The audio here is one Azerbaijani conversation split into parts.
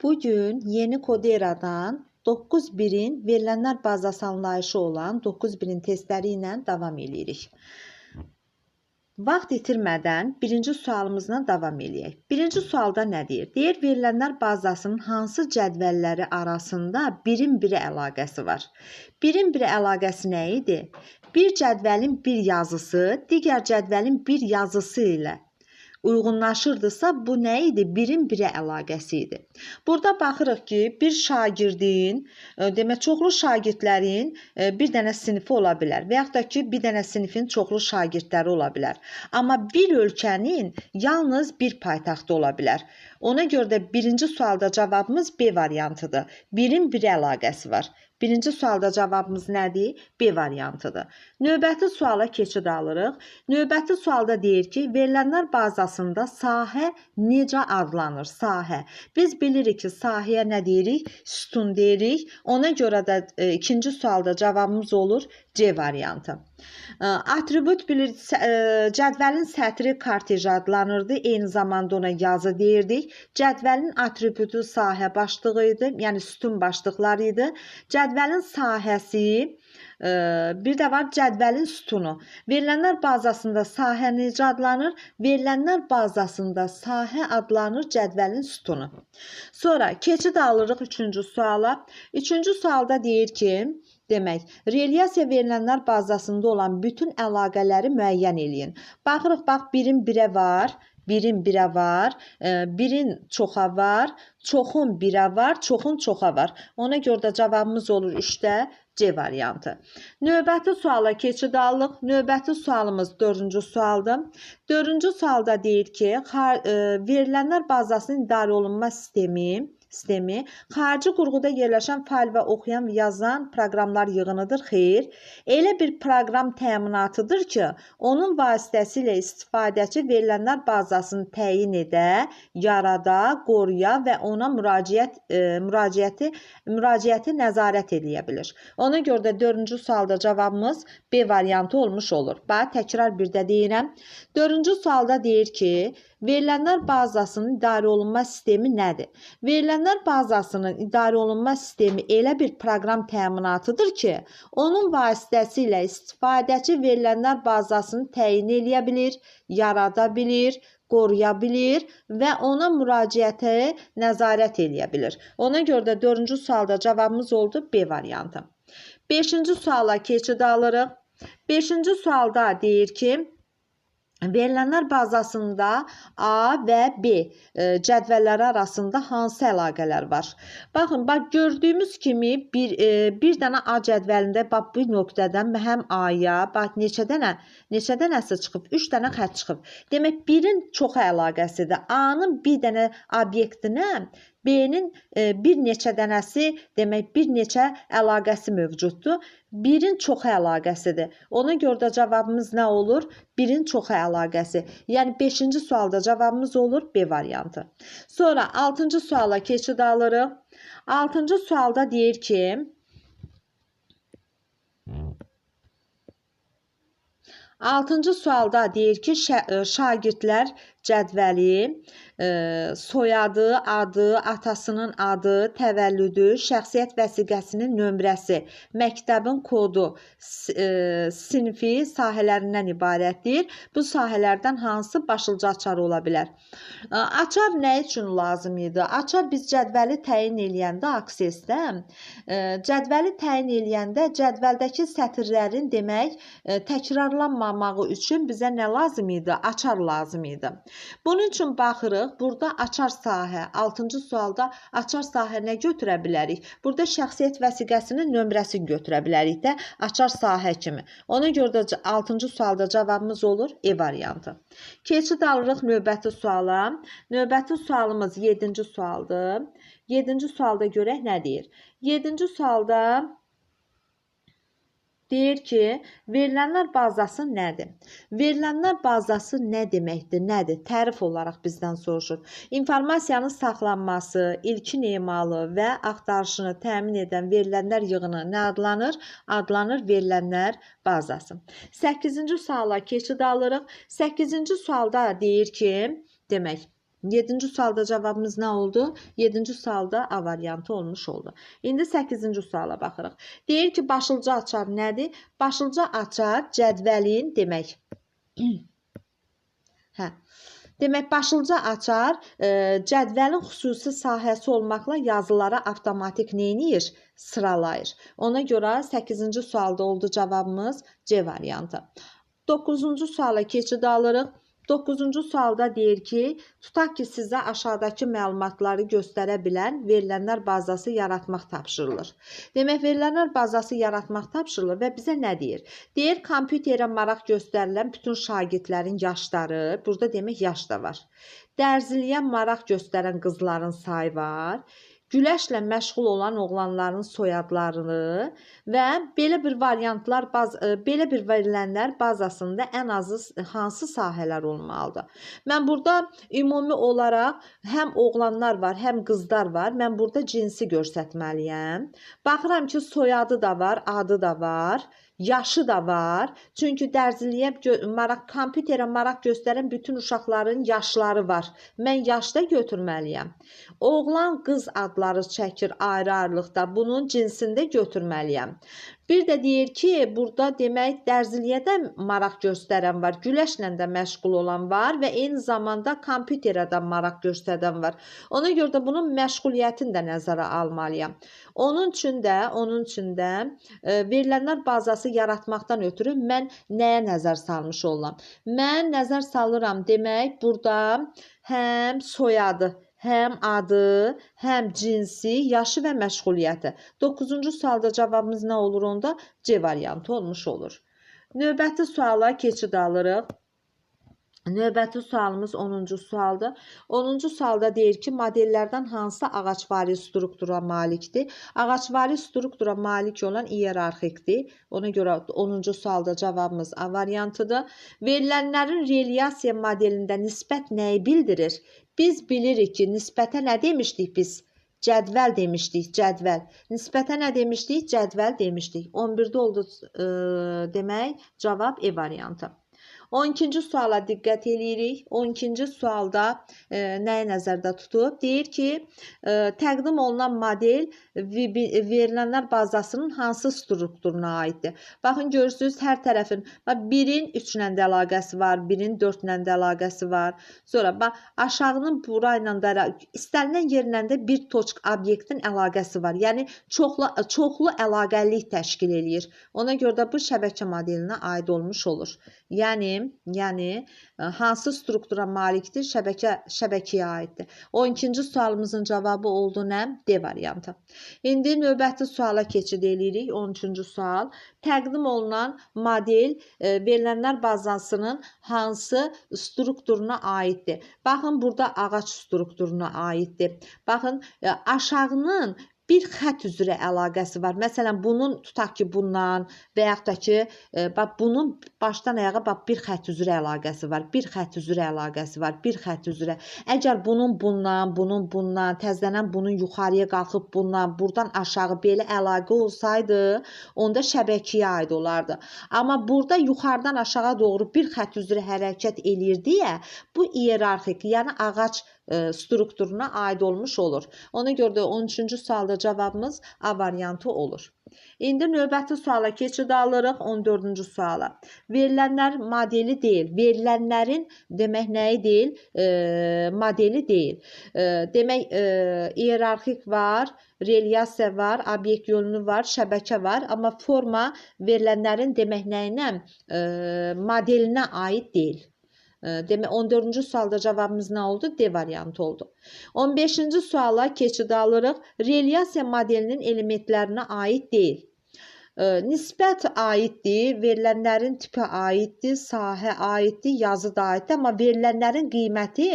Bugün yeni Koderadan 9.1-in verilənlər bazası anlayışı olan 9.1-in testləri ilə davam edirik. Vaxt itirmədən birinci sualımızla davam edək. Birinci sualda nə deyir? Deyir, verilənlər bazasının hansı cədvəlləri arasında birin biri əlaqəsi var? Birin biri əlaqəsi nə idi? Bir cədvəlin bir yazısı, digər cədvəlin bir yazısı ilə uyğunlaşırdısa, bu nə idi? Birin biri əlaqəsi idi. Burada baxırıq ki, bir şagirdin, demək, çoxlu şagirdlərin bir dənə sinifi ola bilər və yaxud da ki, bir dənə sinifin çoxlu şagirdləri ola bilər. Amma bir ölkənin yalnız bir paytaxtı ola bilər. Ona görə də birinci sualda cavabımız B variantıdır. Birin biri əlaqəsi var. Birinci sualda cavabımız nədir? B variantıdır. Növbəti suala keçid alırıq. Növbəti sualda deyir ki, verilənlər bazasında sahə necə adlanır? Sahə. Biz bilirik ki, sahəyə nə deyirik? Sütun deyirik. Ona görə də ikinci sualda cavabımız olur C variantı. Atribut bilir, cədvəlin sətri korteji adlanırdı. Eyni zamanda ona yazı deyirdik. Cədvəlin atributu sahə başlığı idi, yəni sütun başlıqları idi. Cədvəlin sahəsi, bir də var cədvəlin sütunu. Verilənlər bazasında sahə necə adlanır? Verilənlər bazasında sahə adlanır cədvəlin sütunu. Sonra keçid alırıq üçüncü suala. Üçüncü sualda deyir ki, demək, relyasiya verilənlər bazasında olan bütün əlaqələri müəyyən eləyin. Baxırıq, bax, birin birə var, birin birə var, birin çoxa var, çoxun birə var, çoxun çoxa var. Ona görə də cavabımız olur 3-də C variantı. Növbəti suala keçid alırıq. Növbəti sualımız 4-cü sualdır. 4-cü sualda deyir ki, verilənlər bazasının idarə olunma sistemi xarici qurğuda yerləşən fail və oxuyan və yazan proqramlar yığınıdır. Xeyr, elə bir proqram təminatıdır ki, onun vasitəsilə istifadəçi verilənlər bazasını təyin edə, yarada, qoruya və ona müraciəti nəzarət edə bilir. Ona görə də 4-cü sualda cavabımız B variantı olmuş olur. Bax, təkrar bir də deyirəm. 4-cü sualda deyir ki, verilənlər bazasının idarə olunma sistemi nədir? Verilənlər bazasının idarə olunma sistemi elə bir proqram təminatıdır ki, onun vasitəsilə istifadəçi verilənlər bazasını təyin edə bilir, yarada bilir, qoruya bilir və ona müraciətə nəzarət edə bilir. Ona görə də 4-cü sualda cavabımız oldu B variantı. 5-ci suala keçid alırıq. 5-ci sualda deyir ki, verilənlər bazasında A və B cədvəlləri arasında hansı əlaqələr var? Baxın, bax, gördüyümüz kimi bir dənə A cədvəlində bax, bu nöqtədən həm A-ya, bax, neçə dənəsi çıxıb? 3 dənə xətt çıxıb. Demək, birin çoxa əlaqəsidir. A-nın bir dənə obyektinə B-nin bir neçə dənəsi, demək, bir neçə əlaqəsi mövcuddur. Birin çoxa əlaqəsidir. Ona görə də cavabımız nə olur? Birin çoxa əlaqəsi. Yəni 5-ci sualda cavabımız olur B variantı. Sonra 6-cı suala keçid alırıq. 6-cı sualda deyir ki, şagirdlər cədvəli, soyadı, adı, atasının adı, təvəllüdü, şəxsiyyət vəsiqəsinin nömrəsi, məktəbin kodu, sinifi sahələrindən ibarətdir. Bu sahələrdən hansı başlıca açar ola bilər? Açar nə üçün lazım idi? Açar biz cədvəli təyin eləyəndə aksesdə, cədvəli təyin eləyəndə cədvəldəki sətirlərin demək təkrarlanmamağı üçün bizə nə lazım idi? Açar lazım idi. Bunun üçün baxırıq, burada açar sahə, 6-cı sualda açar sahə nə götürə bilərik? Burada şəxsiyyət vəsiqəsinin nömrəsini götürə bilərik də açar sahə kimi. Ona görə də 6-cı sualda cavabımız olur E variantı. Keçid alırıq növbəti suala. Növbəti sualımız 7-ci sualdır. 7-ci sualda görək nə deyir? 7-ci sualda deyir ki, verilənlər bazası nədir? Verilənlər bazası nə deməkdir? Nədir? Tərif olaraq bizdən soruşur. İnformasiyanın saxlanması, ilkin emalı və axtarışını təmin edən verilənlər yığını nə adlanır? Adlanır verilənlər bazası. 8-ci suala keçid alırıq. 8-ci sualda deyir ki, demək, 7-ci sualda cavabımız nə oldu? 7-ci sualda A variantı olmuş oldu. İndi 8-ci suala baxırıq. Deyir ki, başlıca açar nədir? Başlıca açar cədvəlin demək. Hə. Demək, başlıca açar cədvəlin xüsusi sahəsi olmaqla yazılara avtomatik neyniyir? Sıralayır. Ona görə 8-ci sualda oldu cavabımız C variantı. 9-cu suala keçid alırıq. 9-cu sualda deyir ki, tutaq ki, sizə aşağıdakı məlumatları göstərə bilən verilənlər bazası yaratmaq tapşırılır. Demək, verilənlər bazası yaratmaq tapşırılır və bizə nə deyir? Deyir, kompüterə maraq göstərilən bütün şagirdlərin yaşları, burada demək, yaş da var. Dərziliyə maraq göstərən qızların sayı var. Güləşlə məşğul olan oğlanların soyadlarını və belə bir variantlar, belə bir verilənlər bazasında ən azı hansı sahələr olmalıdır? Mən burada ümumi olaraq həm oğlanlar var, həm qızlar var. Mən burada cinsi göstərməliyəm. Baxıram ki, soyadı da var, adı da var. Yaşı da var. Çünki dərziliyə kompüterə maraq göstərən bütün uşaqların yaşları var. Mən yaşda götürməliyəm. Oğlan, qız adları çəkir ayrı-ayrılıqda. Bunun cinsində götürməliyəm. Bir də deyir ki, burada demək dərziliyyədə maraq göstərən var, güləşlə də məşğul olan var və eyni zamanda kompüterə də maraq göstərən var. Ona görə də bunun məşğuliyyətini də nəzərə almalıyam. Onun üçün də verilənlər bazası yaratmaqdan ötürü mən nəyə nəzər salmış olam? Mən nəzər salıram demək, burada həm soyadı, həm adı, həm cinsi, yaşı və məşğuliyyəti. 9-cu sualda cavabımız nə olur onda? C variantı olmuş olur. Növbəti suala keçid alırıq. Növbəti sualımız 10-cu sualdır. 10-cu sualda deyir ki, modellərdən hansı ağacvari struktura malikdir? Ağacvari struktura malik olan iyerarxikdir. Ona görə 10-cu sualda cavabımız A variantıdır. Verilənlərin relyasiya modelində nisbət nəyi bildirir? Biz bilirik ki, nisbətə nə demişdik biz? Cədvəl demişdik, cədvəl. Nisbətə nə demişdik? Cədvəl demişdik. 11-də oldu demək, cavab E variantı. 12-ci suala diqqət edirik. 12-ci sualda nəyi nəzərdə tutub? Deyir ki, təqdim olunan model verilənlər bazasının hansı strukturuna aiddir? Baxın, görürsünüz, hər tərəfin 1-in 3 ilə də əlaqəsi var, 1-in 4 ilə də əlaqəsi var. Sonra aşağının burayla da istənilən yerlə də bir toçq obyektin əlaqəsi var. Yəni, çoxlu əlaqəlilik təşkil eləyir. Ona görə də bu şəbəkə modelinə aid olmuş olur. Yəni hansı struktura malikdir? Şəbəkəyə aiddir. 12-ci sualımızın cavabı oldu nə? D variantı. İndi növbəti suala keçid edirik. 13-cü sual. Təqdim olunan model verilənlər bazasının hansı strukturuna aiddir? Baxın, burada ağac strukturuna aiddir. Baxın, aşağının bir xət üzrə əlaqəsi var. Məsələn, bunun tutaq ki, bundan və yaxud da ki, bunun başdan ayağa bir xət üzrə əlaqəsi var. Bir xət üzrə əlaqəsi var. Bir xət üzrə. Əgər bunun bundan, təzələnən bunun yuxarıya qalxıb bundan, buradan aşağı belə əlaqə olsaydı, onda şəbəkəyə aid olardı. Amma burada yuxarıdan aşağı doğru bir xət üzrə hərəkət eləyir deyə, bu iyerarxik, yəni ağac strukturuna aid olmuş olur. Ona görə də 13-cü sualda cavabımız A variantı olur. İndi növbəti suala keçid alırıq, 14-cü suala. Verilənlər modeli deyil. Verilənlərin demək nəyi deyil? Modeli deyil. Demək, iyerarxik var, relyasiya var, obyekt yönlü var, şəbəkə var. Amma forma verilənlərin demək nəyinə? Modelinə aid deyil. Demək, 14-cü sualda cavabımız nə oldu? D variantı oldu. 15-ci suala keçid alırıq. Relyasiya modelinin elementlərinə aid deyil. Nisbət aiddir, verilənlərin tipi aiddir, sahə aiddir, yazı da aiddir. Amma verilənlərin qiyməti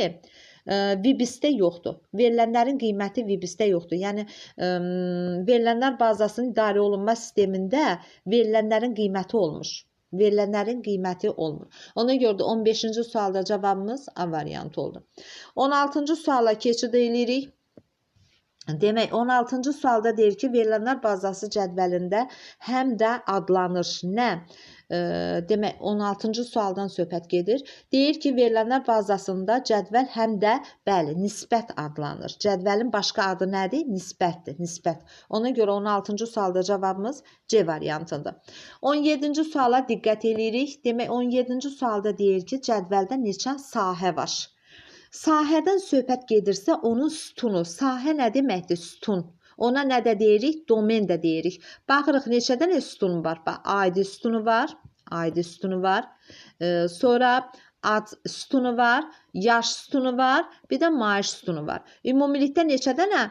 VBIS-də yoxdur. Verilənlərin qiyməti VBIS-də yoxdur. Yəni, verilənlər bazasının idarə olunma sistemində verilənlərin qiyməti olmuş. Verilənlərin qiyməti olmur. Ona görə də 15-ci sualda cavabımız A variantı oldu. 16-cı suala keçid edirik. Demək, 16-cı sualda deyir ki, verilənlər bazası cədvəlində həm də adlanır. Nə? demək 16-cı sualdan söhbət gedir. Deyir ki, verilənlər bazasında cədvəl həm də bəli, nisbət adlanır. Cədvəlin başqa adı nədir? Nisbətdir, nisbət. Ona görə 16-cı sualda cavabımız C variantıdır. 17-ci suala diqqət edirik. Demək 17-ci sualda deyir ki, cədvəldə neçə sahə var? Sahədən söhbət gedirsə, onun sütunu, sahə nə deməkdir? Sütun. Ona nə də deyirik? Domen də deyirik. Baxırıq, neçə dənə sütunu var? Bax, adi sütunu var, adi sütunu var. Sonra ad sütunu var, yaş sütunu var, bir də maaş sütunu var. Ümumilikdə neçə dənə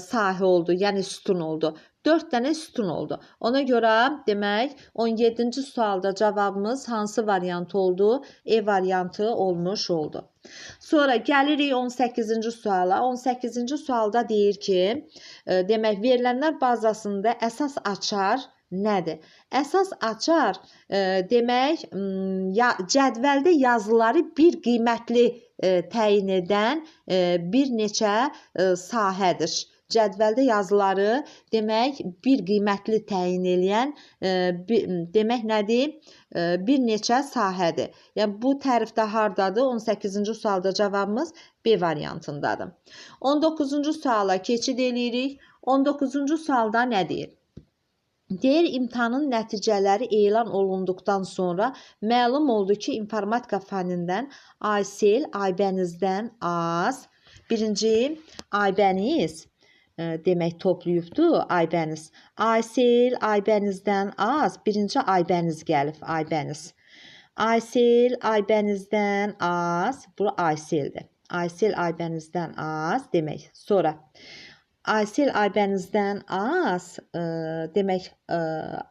sahə oldu, yəni sütun oldu? 4 dənə sütun oldu. Ona görə demək 17-ci sualda cavabımız hansı variant oldu? E variantı olmuş oldu. Sonra gəlirik 18-ci suala. 18-ci sualda deyir ki, demək verilənlər bazasında əsas açar nədir? Əsas açar demək cədvəldə yazıları bir qiymətli təyin edən bir neçə sahədir. Cədvəldə yazıları demək bir qiymətli təyin edən demək nədir? Bir neçə sahədir. Yəni bu tərifdə hardadır? 18-ci sualda cavabımız B variantındadır. 19-cu suala keçid edirik. 19-cu sualda nə deyir? Deyir, imtahanın nəticələri elan olunduqdan sonra məlum oldu ki, informatika fənindən Aysel Aybənizdən az. Birinci Aybəniz demək toplayıbdır, Aybəniz. Aysel Aybənizdən az. Birinci Aybəniz gəlib, Aybəniz. Aysel Aybənizdən az. Bu Ayseldir. Aysel Aybənizdən az demək. Sonra Aysel Aybənizdən az demək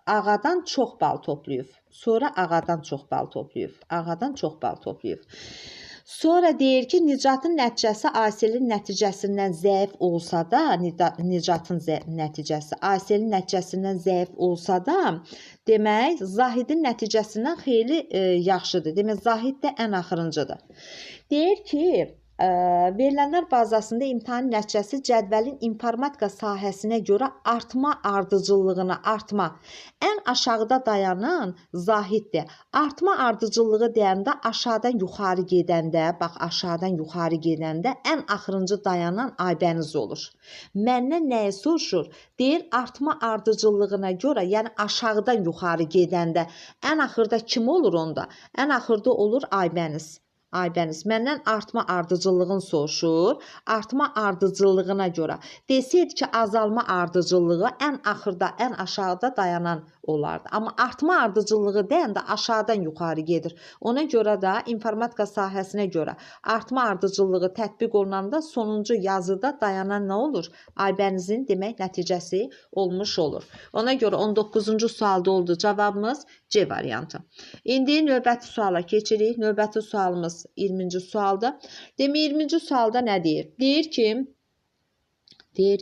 Ağadan çox bal toplayıb. Sonra Ağadan çox bal toplayıb. Ağadan çox bal toplayıb. Sonra deyir ki, Nicatın nəticəsi Ayselin nəticəsindən zəif olsa da, Nicatın nəticəsi Ayselin nəticəsindən zəif olsa da, demək, Zahidin nəticəsindən xeyli yaxşıdır. Demək, Zahid də ən axırıncıdır. Deyir ki, verilənlər bazasında imtahan nəticəsi cədvəlin informatika sahəsinə görə artma ardıcıllığına ən aşağıda dayanan Zahiddir. Artma ardıcıllığı deyəndə aşağıdan yuxarı gedəndə, bax aşağıdan yuxarı gedəndə ən axırıncı dayanan Aybəniz olur. Məndən nəyi soruşur? Deyir, artma ardıcıllığına görə, yəni aşağıdan yuxarı gedəndə ən axırda kim olur onda? Ən axırda olur Aybəniz. Aybəniz, məndən artma ardıcıllığını soruşur. Artma ardıcıllığına görə. Desəydi ki, azalma ardıcıllığı ən axırda, ən aşağıda dayanan olardı. Amma artma ardıcıllığı deyəndə aşağıdan yuxarı gedir. Ona görə də informatika sahəsinə görə artma ardıcıllığı tətbiq olunanda sonuncu yazıda dayanan nə olur? Aybənizin demək nəticəsi olmuş olur. Ona görə 19-cu sualda oldu cavabımız C variantı. İndi növbəti suala keçirik. Növbəti sualımız 20-ci sualda. Demək 20-ci sualda nə deyir? Deyir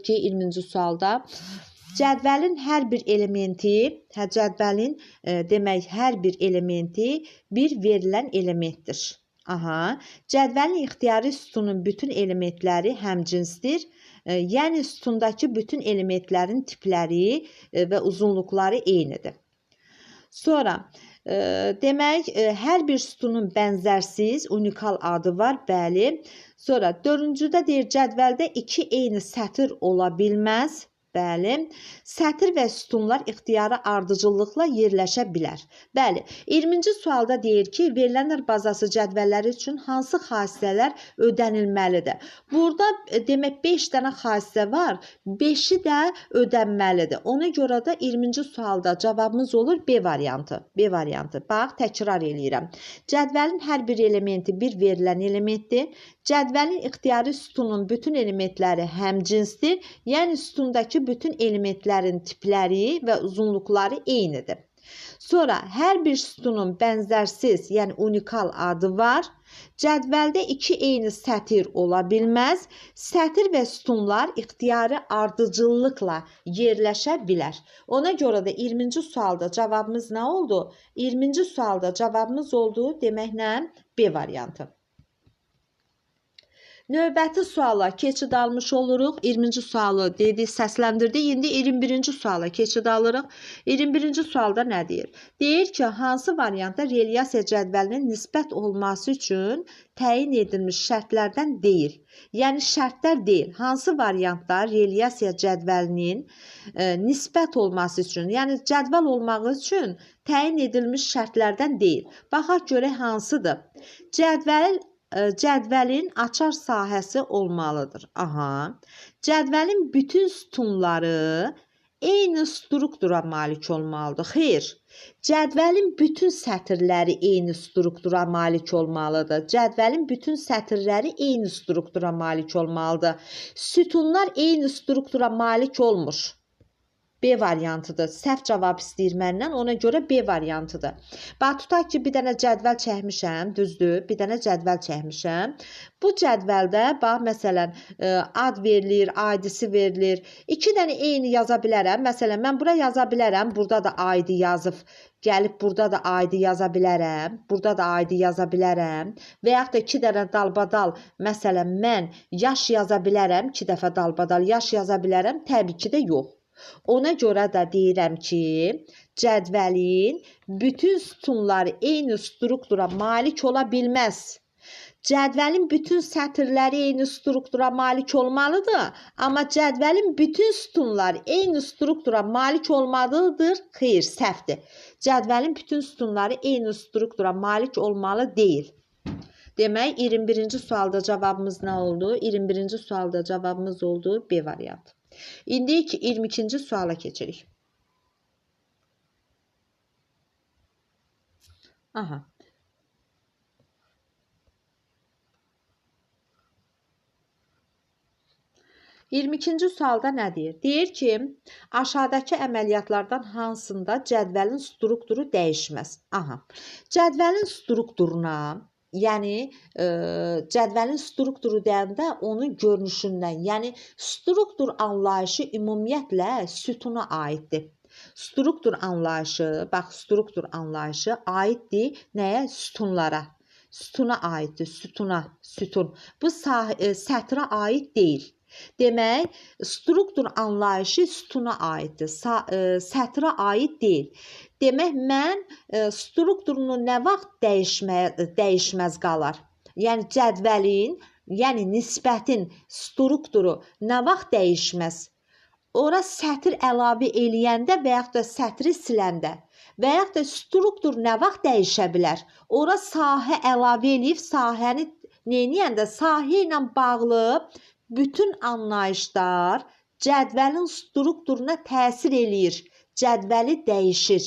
ki 20-ci sualda cədvəlin hər bir elementi, demək hər bir elementi bir verilən elementdir. Cədvəlin ixtiyari sütunun bütün elementləri həmcinsdir. Yəni sütundakı bütün elementlərin tipləri və uzunluqları eynidir. Sonra demək hər bir sütunun bənzərsiz, unikal adı var, bəli. Sonra 4-cüdə deyir cədvəldə 2 eyni sətir ola bilməz. Bəli, sətir və sütunlar ixtiyari ardıcıllıqla yerləşə bilər. Bəli, 20-ci sualda deyir ki, verilənlər bazası cədvəlləri üçün hansı xassələr ödənilməlidir? Burada demək 5 dənə xassə var, 5-i də ödənməlidir. Ona görə də 20-ci sualda cavabımız olur B variantı. B variantı. Bax, təkrar eləyirəm. Cədvəlin hər bir elementi bir verilən elementdir. Cədvəlin ixtiyari sütunun bütün elementləri həmcinsdir. Yəni sütundakı bütün elementlərin tipləri və uzunluqları eynidir. Sonra hər bir sütunun bənzərsiz, yəni unikal adı var. Cədvəldə 2 eyni sətir ola bilməz. Sətir və sütunlar ixtiyari ardıcıllıqla yerləşə bilər. Ona görə də 20-ci sualda cavabımız nə oldu? 20-ci sualda cavabımız oldu demək nə? B variantı. Növbəti suala keçid almış oluruq. 20-ci sualı dedik, səsləndirdik. İndi 21-ci suala keçid alırıq. 21-ci sualda nə deyir? Deyir ki, hansı variantda relyasiya cədvəlinin nisbət olması üçün təyin edilmiş şərtlərdən deyil. Yəni şərtlər deyil. Hansı variantda relyasiya cədvəlinin nisbət olması üçün, yəni cədvəl olmağı üçün təyin edilmiş şərtlərdən deyil. Baxaq görək hansıdır? Cədvəlin açar sahəsi olmalıdır. Cədvəlin bütün sütunları eyni struktura malik olmalıdır. Xeyr. Cədvəlin bütün sətirləri eyni struktura malik olmalıdır. Cədvəlin bütün sətirləri eyni struktura malik olmalıdır. Sütunlar eyni struktura malik olmur. B variantıdır. Səhv cavab istəyir məndən, ona görə B variantıdır. Bax, tutaq ki, bir dənə cədvəl çəkmişəm, düzdür? Bir dənə cədvəl çəkmişəm. Bu cədvəldə, bax, məsələn, ad verilir, aidisi verilir. 2 dənə eyni yaza bilərəm. Məsələn, mən bura yaza bilərəm, burada da aidi yazıb, gəlib burada da aidi yaza bilərəm, burada da aidi yaza bilərəm. Və yaxud da 2 dənə dalbadal, məsələn, mən yaş yaza bilərəm, 2 dəfə dalbadal yaş yaza bilərəm, təbii ki də yox. Ona görə də deyirəm ki, cədvəlin bütün sütunları eyni struktura malik ola bilməz. Cədvəlin bütün sətirləri eyni struktura malik olmalıdır, amma cədvəlin bütün sütunları eyni struktura malik olmalıdır. Xeyr, səhvdir. Cədvəlin bütün sütunları eyni struktura malik olmalı deyil. Demək, 21-ci sualda cavabımız nə oldu? 21-ci sualda cavabımız oldu B variantı. İndi 22-ci suala keçirik. Aha. İkinci sualda nə deyir? Deyir ki, aşağıdakı əməliyyatlardan hansında cədvəlin strukturu dəyişməz? Aha. Cədvəlin strukturuna, yəni cədvəlin strukturu deyəndə onun görünüşündən, yəni struktur anlayışı ümumiyyətlə sütuna aiddir. Struktur anlayışı, bax, struktur anlayışı aiddir nəyə? Sütunlara. Sütuna aiddir, sütun. Bu sətrə aid deyil. Demək, struktur anlayışı sütuna aiddir, sətrə aid deyil. Demək, mən strukturunu nə vaxt dəyişməz qalar? Yəni, cədvəlin, yəni nisbətin strukturu nə vaxt dəyişməz? Ora sətir əlavə eləyəndə və yaxud da sətri siləndə və yaxud da struktur nə vaxt dəyişə bilər? Ora sahə əlavə eləyib, sahəni neyniyəndə, sahə ilə bağlı bütün anlayışlar cədvəlin strukturuna təsir eləyir, cədvəli dəyişir.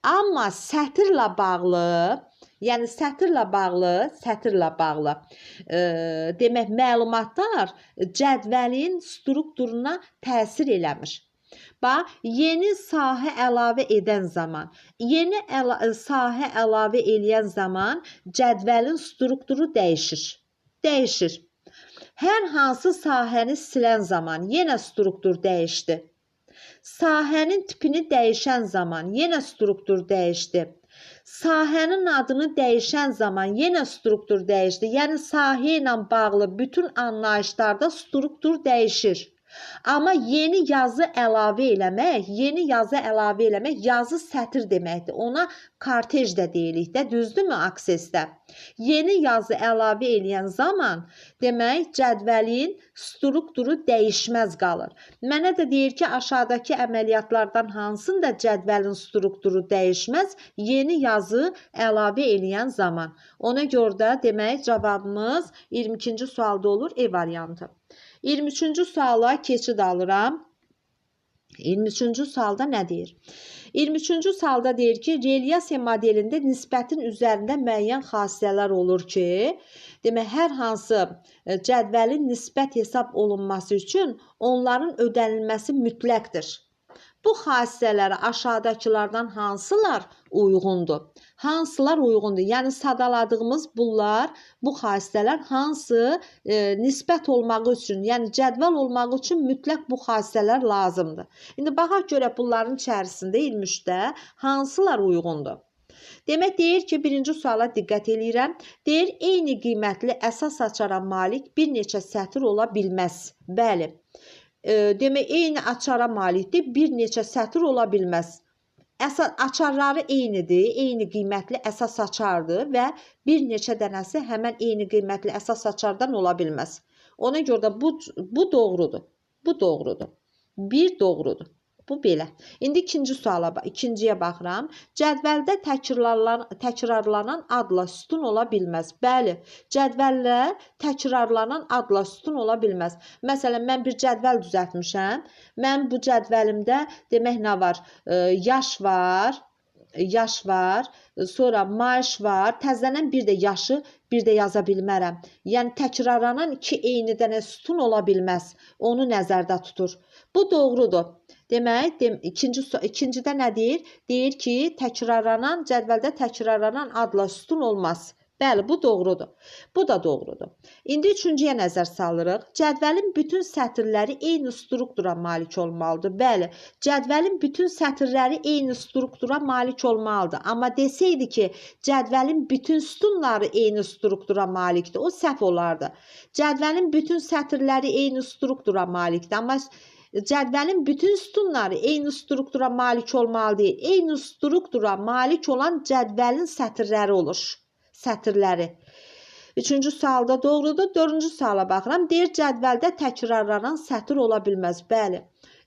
Amma sətirlə bağlı, yəni sətirlə bağlı demək, məlumatlar cədvəlin strukturuna təsir eləmir. Bax, yeni sahə əlavə edən zaman, yeni sahə əlavə eləyən zaman cədvəlin strukturu dəyişir. Hər hansı sahəni silən zaman yenə struktur dəyişdi. Sahənin tipini dəyişən zaman yenə struktur dəyişdi. Sahənin adını dəyişən zaman yenə struktur dəyişdi. Yəni, sahə ilə bağlı bütün anlayışlarda struktur dəyişir. Amma yeni yazı əlavə eləmək, yazı sətir deməkdir. Ona kortej də deyilik də, düzdürmü aksesdə? Yeni yazı əlavə eləyən zaman, demək, cədvəlin strukturu dəyişməz qalır. Mənə də deyir ki, aşağıdakı əməliyyatlardan hansında cədvəlin strukturu dəyişməz, yeni yazı əlavə eləyən zaman. Ona görə də, demək, cavabımız 22-ci sualda olur, E variantı. 23-cü suala keçid alıram. 23-cü sualda nə deyir? 23-cü sualda deyir ki, relyasiya modelində nisbətin üzərində müəyyən xassələr olur ki, demək, hər hansı cədvəlin nisbət hesab olunması üçün onların ödənilməsi mütləqdir. Bu xassələrə aşağıdakılardan hansılar uyğundur? Hansılar uyğundur? Yəni, sadaladığımız bunlar, bu xassələr hansı nisbət olmağı üçün, yəni cədvəl olmağı üçün mütləq bu xassələr lazımdır. İndi, baxaq görək bunların içərisində 23-də hansılar uyğundur? Demək deyir ki, birinci suala diqqət eləyirəm. Deyir, eyni qiymətli əsas açara malik bir neçə sətr ola bilməz. Bəli. Demək, eyni açara malikdir, bir neçə sətr ola bilməz. Açarları eynidir, eyni qiymətli əsas açardır və bir neçə dənəsi həmən eyni qiymətli əsas açardan ola bilməz. Ona görə də bu doğrudur. Bu doğrudur. Bir doğrudur. Bu belə. İndi ikinciyə baxıram. Cədvəldə təkrarlanan adla sütun ola bilməz. Bəli, cədvəllə təkrarlanan adla sütun ola bilməz. Məsələn, mən bir cədvəl düzəltmişəm. Mən bu cədvəlimdə demək nə var? Yaş var, sonra maaş var, təzələnən bir də yaşı bir də yaza bilmərəm. Yəni təkrarlanan iki eyni dənə sütun ola bilməz. Onu nəzərdə tutur. Bu doğrudur. Demək, ikincidə nə deyir? Deyir ki, cədvəldə təkrarlanan adla sütun olmaz. Bəli, bu doğrudur. Bu da doğrudur. İndi üçüncüyə nəzər salırıq. Cədvəlin bütün sətirləri eyni struktura malik olmalıdır. Bəli, cədvəlin bütün sətirləri eyni struktura malik olmalıdır. Amma desəydi ki, cədvəlin bütün sütunları eyni struktura malikdir, o səhv olardı. Cədvəlin bütün sətirləri eyni struktura malikdir. Amma cədvəlin bütün sütunları eyni struktura malik olmalı deyil. Eyni struktura malik olan cədvəlin sətirləri olur. Sətirləri. Üçüncü sualda doğrudur. Dördüncü suala baxıram. Deyir, cədvəldə təkrarlanan sətir ola bilməz. Bəli.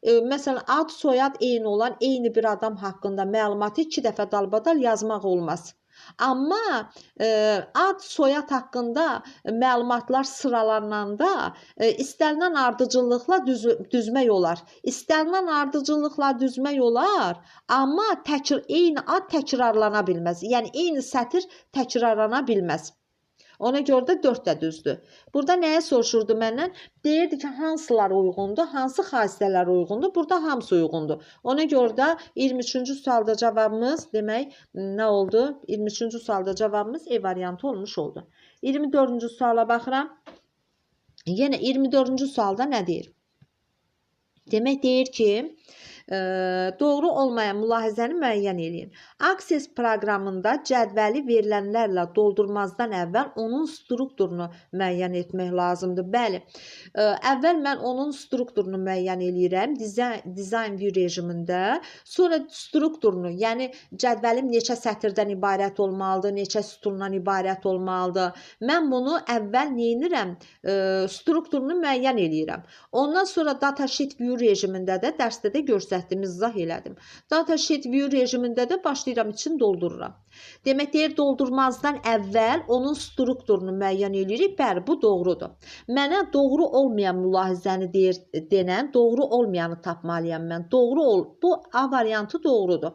Məsələn, ad, soyad eyni olan eyni bir adam haqqında məlumatı 2 dəfə dalbadal yazmaq olmaz. Amma ad, soyad haqqında məlumatlar sıralananda istənilən ardıcıllıqla düzmək olar. İstənilən ardıcıllıqla düzmək olar, amma eyni ad təkrarlana bilməz. Yəni, eyni sətir təkrarlana bilməz. Ona görə də 4 də düzdür. Burada nəyə soruşurdu məndən? Deyirdi ki, hansılar uyğundur, hansı xassələr uyğundur? Burada hamısı uyğundur. Ona görə də 23-cü sualda cavabımız demək nə oldu? 23-cü sualda cavabımız E variantı olmuş oldu. 24-cü suala baxıram. Yenə 24-cü sualda nə deyir? Demək deyir ki, doğru olmayan mülahizəni müəyyən edin. Access proqramında cədvəli verilənlərlə doldurmazdan əvvəl onun strukturunu müəyyən etmək lazımdır. Bəli, əvvəl mən onun strukturunu müəyyən edirəm Design View rejimində. Sonra strukturunu, yəni cədvəlim neçə sətirdən ibarət olmalıdır, neçə sütundan ibarət olmalıdır. Mən bunu əvvəl neyinirəm? Strukturunu müəyyən edirəm. Ondan sonra Datasheet View rejimində də dərsdə də göstərirəm. İzah elədim. Datasheet View rejimində də başlayıram, için doldururam. Demək deyir, doldurmazdan əvvəl onun strukturunu müəyyən edirik. Bəli, bu doğrudur. Mənə doğru olmayan mülahizəni denən, doğru olmayanı tapmalıyam mən. Bu A variantı doğrudur.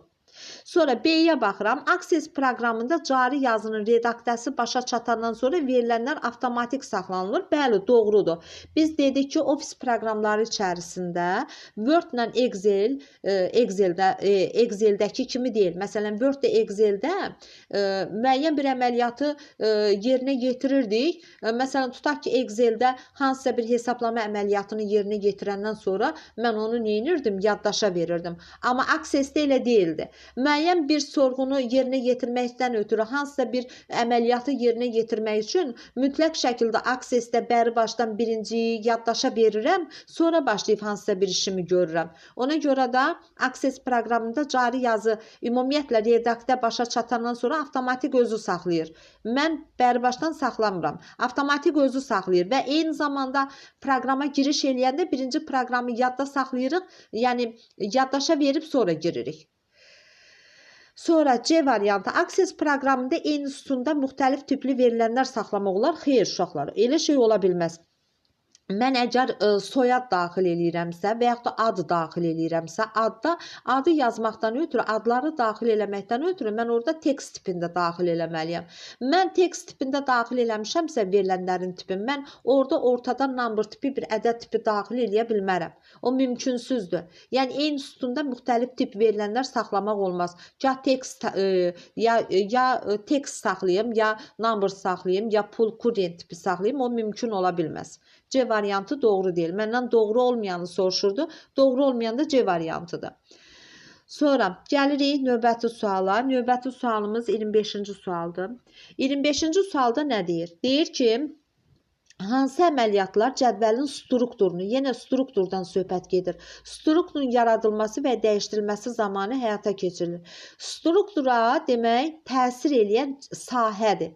Sonra B-yə baxıram. Access proqramında cari yazının redaksiyası başa çatandan sonra verilənlər avtomatik saxlanılır. Bəli, doğrudur. Biz dedik ki, ofis proqramları içərisində Word-la Excel-dəki kimi deyil. Məsələn, Word-də Excel-də müəyyən bir əməliyyatı yerinə yetirirdik. Məsələn, tutaq ki, Excel-də hansısa bir hesablama əməliyyatını yerinə yetirəndən sonra mən onu neyinirdim? Yaddaşa verirdim. Amma Access-də elə deyildi. Müəyyən bir sorğunu yerinə yetirməkdən ötürü hansısa bir əməliyyatı yerinə yetirmək üçün mütləq şəkildə Access-də bəri başdan birinciyi yaddaşa verirəm, sonra başlayıb hansısa bir işimi görürəm. Ona görə də Access proqramında cari yazı ümumiyyətlə redaktə başa çatandan sonra avtomatik özü saxlayır. Mən bəri başdan saxlamıram. Avtomatik özü saxlayır və eyni zamanda proqrama giriş eləyəndə birinci proqramı yadda saxlayırıq, yəni yaddaşa verib sonra giririk. Sonra C variantı. Access proqramında eyni sütunda müxtəlif tipli verilənlər saxlamaq olar. Xeyr, uşaqlar, elə şey ola bilməz. Mən əgər soyad daxil eləyirəmsə və yaxud da adı daxil eləyirəmsə, adı yazmaqdan ötürü, adları daxil eləməkdən ötürü mən orada text tipində daxil eləməliyəm. Mən text tipində daxil eləmişəmsə verilənlərin tipini, mən orada ortada number tipi bir ədəd tipi daxil eləyə bilmərəm. O mümkünsüzdür. Yəni, eyni sütunda müxtəlif tip verilənlər saxlamaq olmaz. Ya text saxlayım, ya number saxlayım, ya pull current tipi saxlayım, o mümkün ola bilməz. C variantı doğru deyil. Məndən doğru olmayanı soruşurdu. Doğru olmayan da C variantıdır. Sonra gəlirik növbəti suala. Növbəti sualımız 25-ci sualdır. 25-ci sualda nə deyir? Deyir ki, hansı əməliyyatlar cədvəlin strukturunu, yenə strukturdan söhbət gedir. Strukturun yaradılması və dəyişdirilməsi zamanı həyata keçirilir. Struktura demək təsir eləyən sahədir.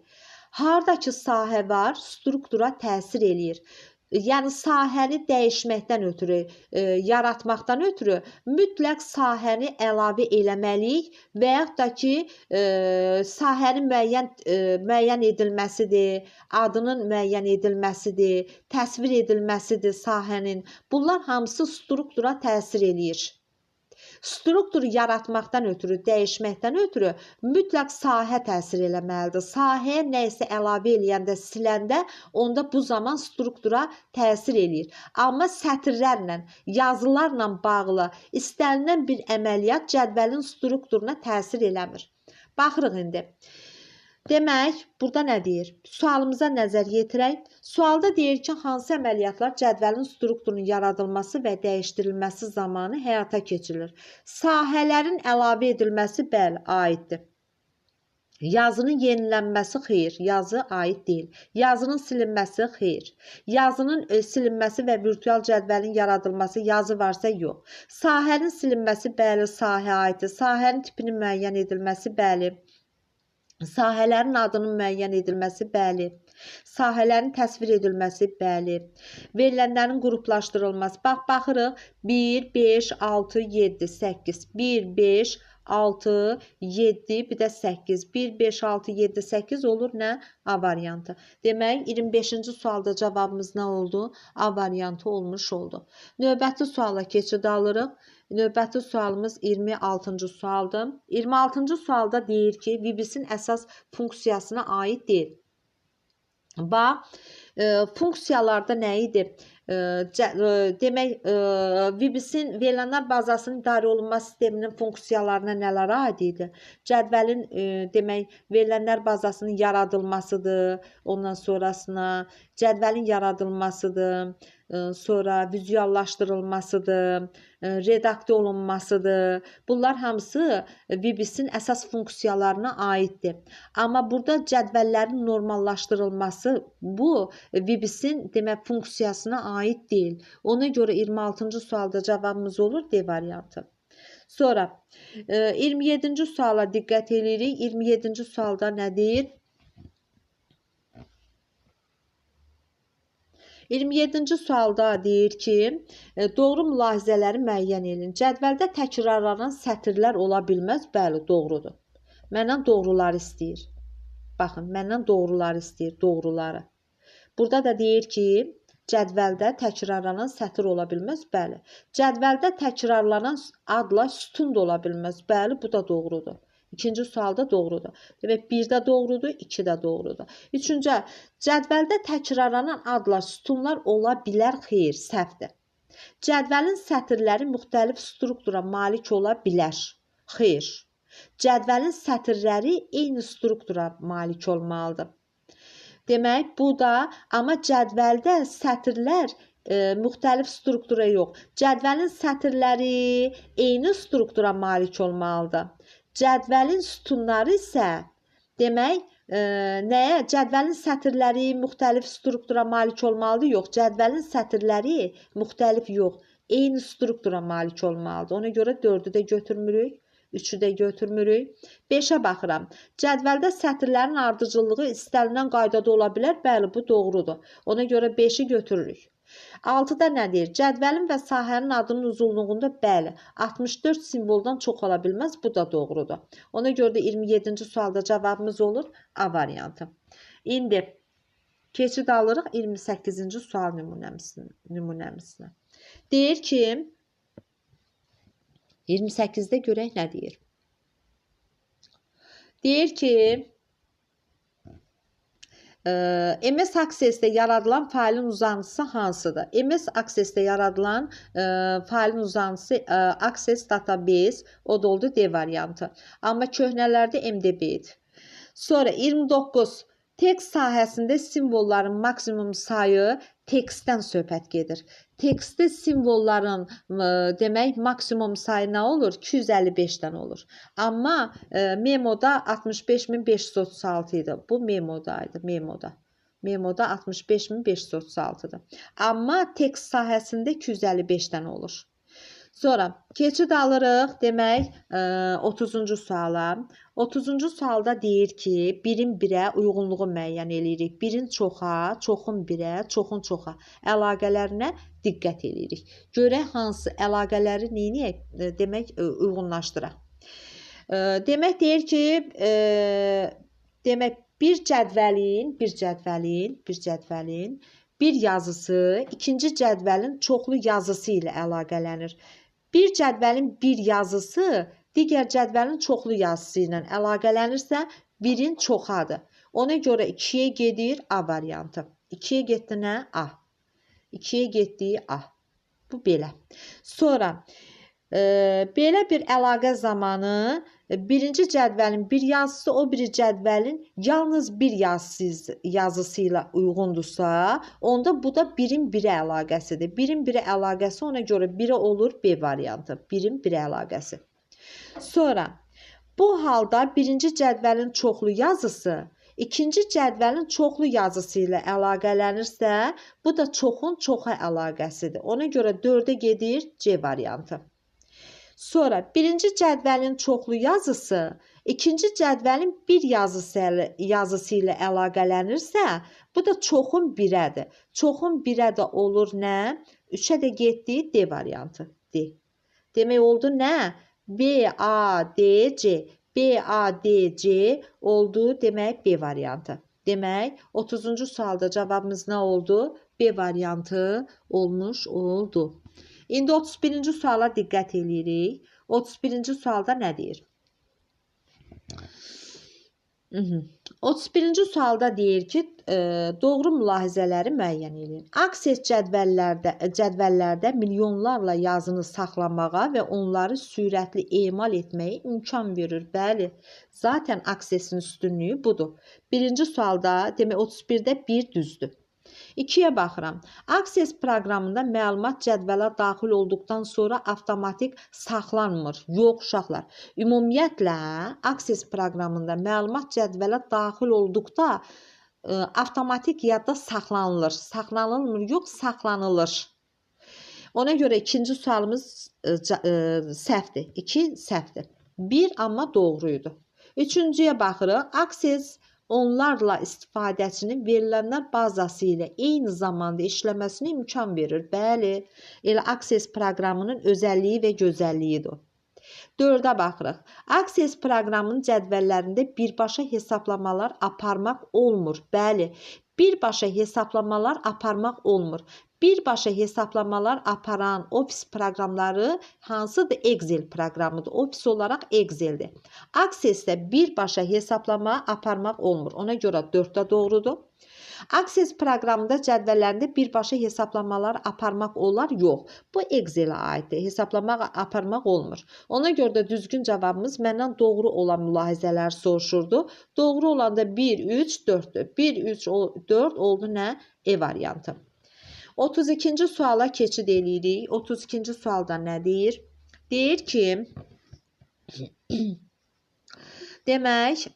Hardakı sahə var, struktura təsir eləyir. Yəni sahəni dəyişməkdən ötürü, yaratmaqdan ötürü mütləq sahəni əlavə eləməliyik və yaxud da ki, sahənin müəyyən edilməsidir, adının müəyyən edilməsidir, təsvir edilməsidir sahənin. Bunlar hamısı struktura təsir eləyir. Strukturu yaratmaqdan ötürü, dəyişməkdən ötürü mütləq sahə təsir eləməlidir. Sahəyə nə isə əlavə eləyəndə, siləndə, onda bu zaman struktura təsir eləyir. Amma sətirlərlə, yazılarla bağlı istənilən bir əməliyyat cədvəlin strukturuna təsir eləmir. Baxırıq indi. Demək, burada nə deyir? Sualımıza nəzər yetirək. Sualda deyir ki, hansı əməliyyatlar cədvəlin strukturunun yaradılması və dəyişdirilməsi zamanı həyata keçirilir? Sahələrin əlavə edilməsi bəli, aiddir. Yazının yenilənməsi xeyr, yazı aid deyil. Yazının silinməsi xeyr. Yazının silinməsi və virtual cədvəlin yaradılması, yazı varsa yox. Sahənin silinməsi bəli, sahə aiddir. Sahənin tipinin müəyyən edilməsi bəli. Sahələrin adının müəyyən edilməsi bəli. Sahələrin təsvir edilməsi bəli. Verilənlərin qruplaşdırılması. Baxırıq 1, 5, 6, 7, 8. 1, 5, 6, 7, bir də 8. 1, 5, 6, 7, 8 olur nə? A variantı. Demək, 25-ci sualda cavabımız nə oldu? A variantı olmuş oldu. Növbəti suala keçid alırıq. Növbəti sualımız 26-cı sualdır. 26-cı sualda deyir ki, VBIS-in əsas funksiyasına aid deyil. Bax, funksiyalarda nə idi? Demək, VBIS-in verilənlər bazasının idarə olunma sisteminin funksiyalarına nələr aid idi? Cədvəlin demək, verilənlər bazasının yaradılmasıdır, ondan sonrasına cədvəlin yaradılmasıdır, sonra vizuallaşdırılmasıdır, redaktə olunmasıdır. Bunlar hamısı VBIS-in əsas funksiyalarına aiddir. Amma burada cədvəllərin normallaşdırılması bu VBIS-in demək funksiyasına aid deyil. Ona görə 26-cı sualda cavabımız olur D variantı. Sonra 27-ci suala diqqət edirik. 27-ci sualda nə deyir? 27-ci sualda deyir ki, doğru mülahizələri müəyyən edin. Cədvəldə təkrarlanan sətirlər ola bilməz. Bəli, doğrudur. Məndən doğruları istəyir. Baxın, məndən doğruları istəyir, doğruları. Burada da deyir ki, cədvəldə təkrarlanan sətir ola bilməz. Bəli. Cədvəldə təkrarlanan adla sütun da ola bilməz. Bəli, bu da doğrudur. İkinci sualda doğrudur. Demək, 1-də doğrudur, 2-də doğrudur. Üçüncü, cədvəldə təkrarlanan adlar, sütunlar ola bilər, xeyr, səhvdir. Cədvəlin sətirləri müxtəlif struktura malik ola bilər, xeyr. Cədvəlin sətirləri eyni struktura malik olmalıdır. Demək, bu da, amma cədvəldə sətirlər müxtəlif struktura yox. Cədvəlin sətirləri eyni struktura malik olmalıdır. Cədvəlin sütunları isə demək, nəyə? Cədvəlin sətirləri müxtəlif struktura malik olmalıdır? Yox. Cədvəlin sətirləri müxtəlif yox. Eyni struktura malik olmalıdır. Ona görə 4-ü də götürmürük, 3-ü də götürmürük. 5-ə baxıram. Cədvəldə sətirlərin ardıcıllığı istənilən qaydada ola bilər. Bəli, bu doğrudur. Ona görə 5-i götürürük. 6-da nə deyir? Cədvəlin və sahənin adının uzunluğunda bəli, 64 simvoldan çox ola bilməz. Bu da doğrudur. Ona görə də 27-ci sualda cavabımız olur A variantı. İndi keçid alırıq 28-ci sual nümunəmisinə. Deyir ki, 28-də görək nə deyir? Deyir ki, MS Access-də yaradılan failin uzantısı hansıdır? MS Access-də yaradılan failin uzantısı Access Database, o da oldu D variantı. Amma köhnələrdə MDB idi. Sonra 29. Tekst sahəsində simvolların maksimum sayı tekstdən söhbət gedir. tekstdə simvolların demək maksimum sayı nə olur? 255-dən olur. Amma memoda 65536 idi. Bu memodaydı, memoda. Memoda 65536-dır. Amma tekst sahəsində 255-dən olur. Sonra keçid alırıq, demək 30-cu suala. 30-cu sualda deyir ki, birin birə uyğunluğu müəyyən eləyirik. Birin çoxa, çoxun birə, çoxun çoxa əlaqələrinə diqqət eləyirik. Görək hansı əlaqələri neyniyək, demək uyğunlaşdıraq. Demək deyir ki, demək bir cədvəlin bir yazısı ikinci cədvəlin çoxlu yazısı ilə əlaqələnir. Bir cədvəlin bir yazısı digər cədvəlin çoxlu yazısı ilə əlaqələnirsə, birin çoxadır. Ona görə 2-yə gedir A variantı. 2-yə getdi nə? A. 2-yə getdiyi A. Bu belə. Sonra belə bir əlaqə zamanı birinci cədvəlin bir yazısı o biri cədvəlin yalnız bir yazısı ilə uyğundursa, onda bu da birin birə əlaqəsidir. Birin birə əlaqəsi ona görə birə olur B variantı. Birin birə əlaqəsi. Sonra bu halda birinci cədvəlin çoxlu yazısı ikinci cədvəlin çoxlu yazısı ilə əlaqələnirsə, bu da çoxun çoxa əlaqəsidir. Ona görə 4-ə gedir C variantı. Sonra birinci cədvəlin çoxlu yazısı ikinci cədvəlin bir yazısı ilə əlaqələnirsə, bu da çoxun birədir. Çoxun birə də olur nə? 3-ə də getdi D variantı. D. Demək oldu nə? B, A, D, C. B, A, D, C oldu, demək B variantı. Demək 30-cu sualda cavabımız nə oldu? B variantı olmuş oldu. İndi 31-ci suala diqqət eləyirik. 31-ci sualda nə deyir? 31-ci sualda deyir ki, doğru mülahizələri müəyyən edin. Access cədvəllərdə milyonlarla yazını saxlamağa və onları sürətli emal etməyə imkan verir. Bəli, zaten accessin üstünlüyü budur. Birinci sualda, demək 31-də 1 düzdür. 2-yə baxıram. Access proqramında məlumat cədvələ daxil olduqdan sonra avtomatik saxlanmır. Yox, uşaqlar. Ümumiyyətlə, Access proqramında məlumat cədvələ daxil olduqda avtomatik yadda saxlanılır. Saxlanılmır, yox, saxlanılır. Ona görə ikinci sualımız səhvdir. 2 səhvdir. 1 amma doğruydu. Üçüncüyə baxırıq. Access onlarla istifadəçinin verilənlər bazası ilə eyni zamanda işləməsinə imkan verir. Bəli, elə Access proqramının özəlliyi və gözəlliyidir. 4-ə baxırıq. Access proqramının cədvəllərində birbaşa hesablamalar aparmaq olmur. Bəli, birbaşa hesablamalar aparmaq olmur. Birbaşa hesablamalar aparan Office proqramları hansıdır? Excel proqramıdır. Office olaraq Excel'dir. Access'də birbaşa hesablama aparmaq olmur. Ona görə 4-də doğrudur. Access proqramında cədvəllərində birbaşa hesablamalar aparmaq olar? Yox. Bu Excel'ə aiddir. Hesablama aparmaq olmur. Ona görə də düzgün cavabımız məndən doğru olan mülahizələr soruşurdu. Doğru olanda 1, 3, 4'dür. 1, 3, 4 oldu nə? E variantı. 32-ci suala keçid eləyirik. 32-ci sualda nə deyir? Deyir ki, demək,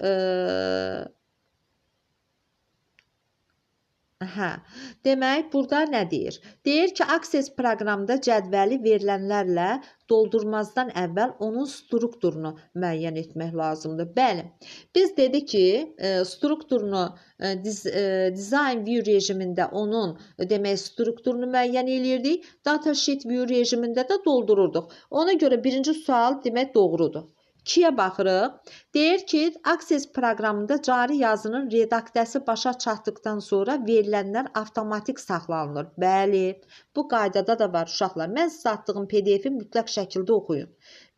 demək, burada nə deyir? Deyir ki, Access proqramında cədvəli verilənlərlə doldurmazdan əvvəl onun strukturunu müəyyən etmək lazımdır. Bəli, biz dedik ki, strukturunu Design View rejimində onun demək strukturunu müəyyən eləyirdik. Datasheet View rejimində də doldururduq. Ona görə birinci sual demək doğrudur. 2-yə baxırıq. Deyir ki, Access proqramında cari yazının redaksiyası başa çatdıqdan sonra verilənlər avtomatik saxlanılır. Bəli, bu qaydada da var uşaqlar. Mən sizə atdığım PDF-i mütləq şəkildə oxuyun.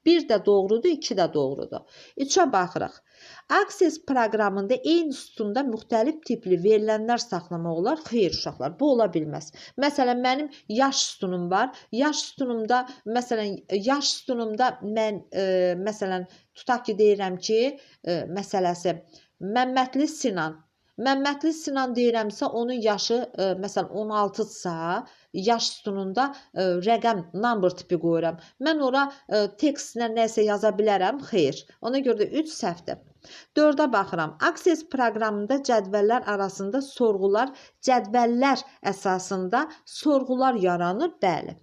1 də doğrudur, 2 də doğrudur. 3-ə baxırıq. Access proqramında eyni sütunda müxtəlif tipli verilənlər saxlamaq olar. Xeyr uşaqlar, bu ola bilməz. Məsələn, mənim yaş sütunum var. Yaş sütunumda, mən məsələn, tutaq ki, deyirəm ki, məsələsi Məmmədli Sinan. Məmmədli Sinan deyirəmsə, onun yaşı məsələn 16-dırsa, yaş sütununda rəqəm, number tipi qoyuram. Mən ora tekstinə nəsə yaza bilərəm? Xeyr. Ona görə də 3 səhvdir. 4-ə baxıram. Access proqramında cədvəllər arasında sorğular, cədvəllər əsasında sorğular yaranır. Bəli.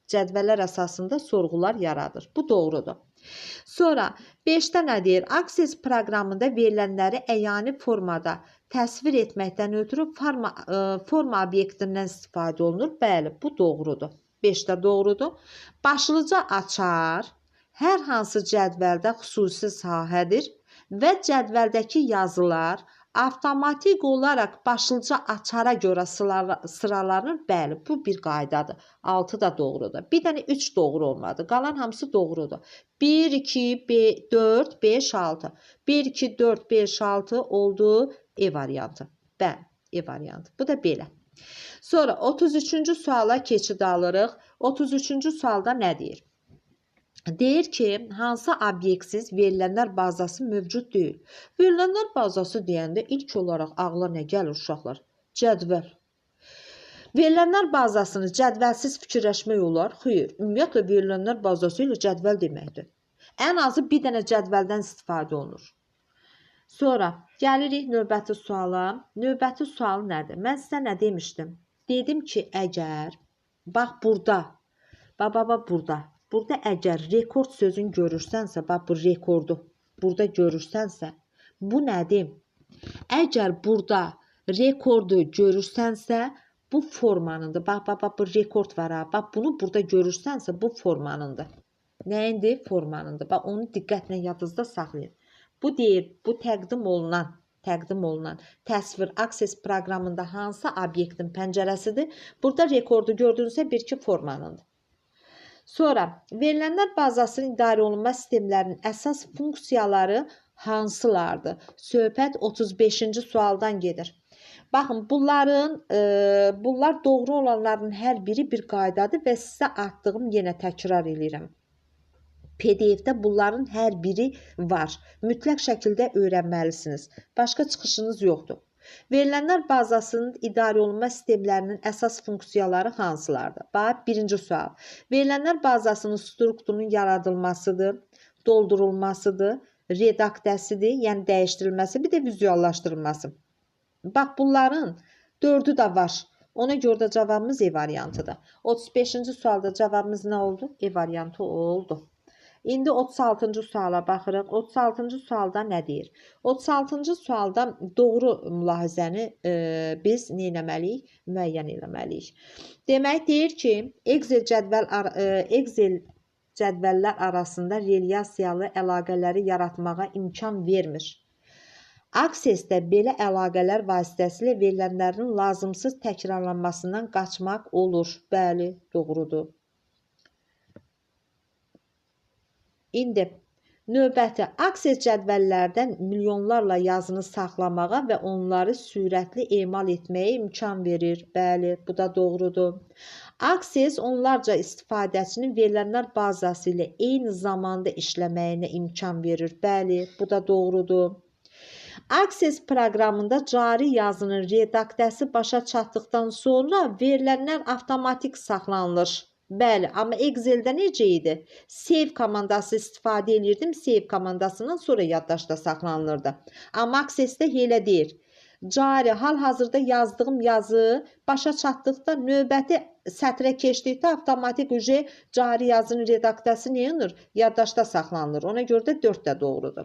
Cədvəllər əsasında sorğular yaradır. Bu doğrudur. Sonra 5-də nə deyir? Access proqramında verilənləri əyani formada təsvir etməkdən ötürü forma obyektindən istifadə olunur. Bəli, bu doğrudur. 5-də doğrudur. Başlıca açar hər hansı cədvəldə xüsusi sahədir və cədvəldəki yazılar avtomatik olaraq başlıca açara görə sıralanır. Bəli, bu bir qaydadır. 6 da doğrudur. Bir dənə 3 doğru olmadı. Qalan hamısı doğrudur. 1, 2, 4, 5, 6. 1, 2, 4, 5, 6 oldu E variantı. Bəli, E variantı. Bu da belə. Sonra 33-cü suala keçid alırıq. 33-cü sualda nə deyir? Deyir ki, hansı obyektsiz verilənlər bazası mövcud deyil. Verilənlər bazası deyəndə ilk olaraq ağla nə gəlir uşaqlar? Cədvəl. Verilənlər bazasını cədvəlsiz fikirləşmək olar? Xeyr. Ümumiyyətlə verilənlər bazası ilə cədvəl deməkdir. Ən azı bir dənə cədvəldən istifadə olunur. Sonra gəlirik növbəti suala. Növbəti sual nədir? Mən sizə nə demişdim? Dedim ki, əgər, bax burada, burada. Burada əgər rekord sözünü görürsənsə, bax bu rekordu burada görürsənsə, bu nədir? Əgər burada rekordu görürsənsə, bu formanındır. Bax, bu rekord var ha. Bax, bunu burada görürsənsə, bu formanındır. Nəyindir? Formanındır. Bax, onu diqqətlə yadınızda saxlayın. Bu deyir, bu təqdim olunan təsvir Access proqramında hansı obyektin pəncərəsidir? Burada rekordu gördünüzsə, bir-iki formanındır. Sonra, verilənlər bazasının idarə olunma sistemlərinin əsas funksiyaları hansılardır? Söhbət 35-ci sualdan gedir. Baxın, bunlar doğru olanların hər biri bir qaydadır və sizə atdığım yenə təkrar edirəm. PDF-də bunların hər biri var. Mütləq şəkildə öyrənməlisiniz. Başqa çıxışınız yoxdur. Verilənlər bazasının idarə olunma sistemlərinin əsas funksiyaları hansılardır? Bax, birinci sual. Verilənlər bazasının strukturunun yaradılmasıdır, doldurulmasıdır, redaktəsidir, yəni dəyişdirilməsi, bir də vizuallaşdırılması. Bax, bunların 4-ü də var. Ona görə də cavabımız E variantıdır. 35-ci sualda cavabımız nə oldu? E variantı oldu. İndi 36-cı suala baxırıq. 36-cı sualda nə deyir? 36-cı sualda doğru mülahizəni biz nə etməliyik? Müəyyən etməliyik. Demək deyir ki, Excel cədvəllər arasında relyasiyalı əlaqələri yaratmağa imkan vermir. Access-də belə əlaqələr vasitəsilə verilənlərin lazımsız təkrarlanmasından qaçmaq olur. Bəli, doğrudur. İndi növbəti Access cədvəllərdən milyonlarla yazını saxlamağa və onları sürətli emal etməyə imkan verir. Bəli, bu da doğrudur. Access onlarca istifadəçinin verilənlər bazası ilə eyni zamanda işləməyinə imkan verir. Bəli, bu da doğrudur. Access proqramında cari yazının redaktəsi başa çatdıqdan sonra verilənlər avtomatik saxlanılır. Bəli, amma Excel-də necə idi? Save komandası istifadə edirdim. Save komandasından sonra yaddaşda saxlanılırdı. Amma Access-də elə deyir. Cari, hal-hazırda yazdığım yazı başa çatdıqda növbəti sətrə keçdikdə avtomatik cari yazının redaktəsi nə olur? Yaddaşda saxlanılır. Ona görə də 4 də doğrudur.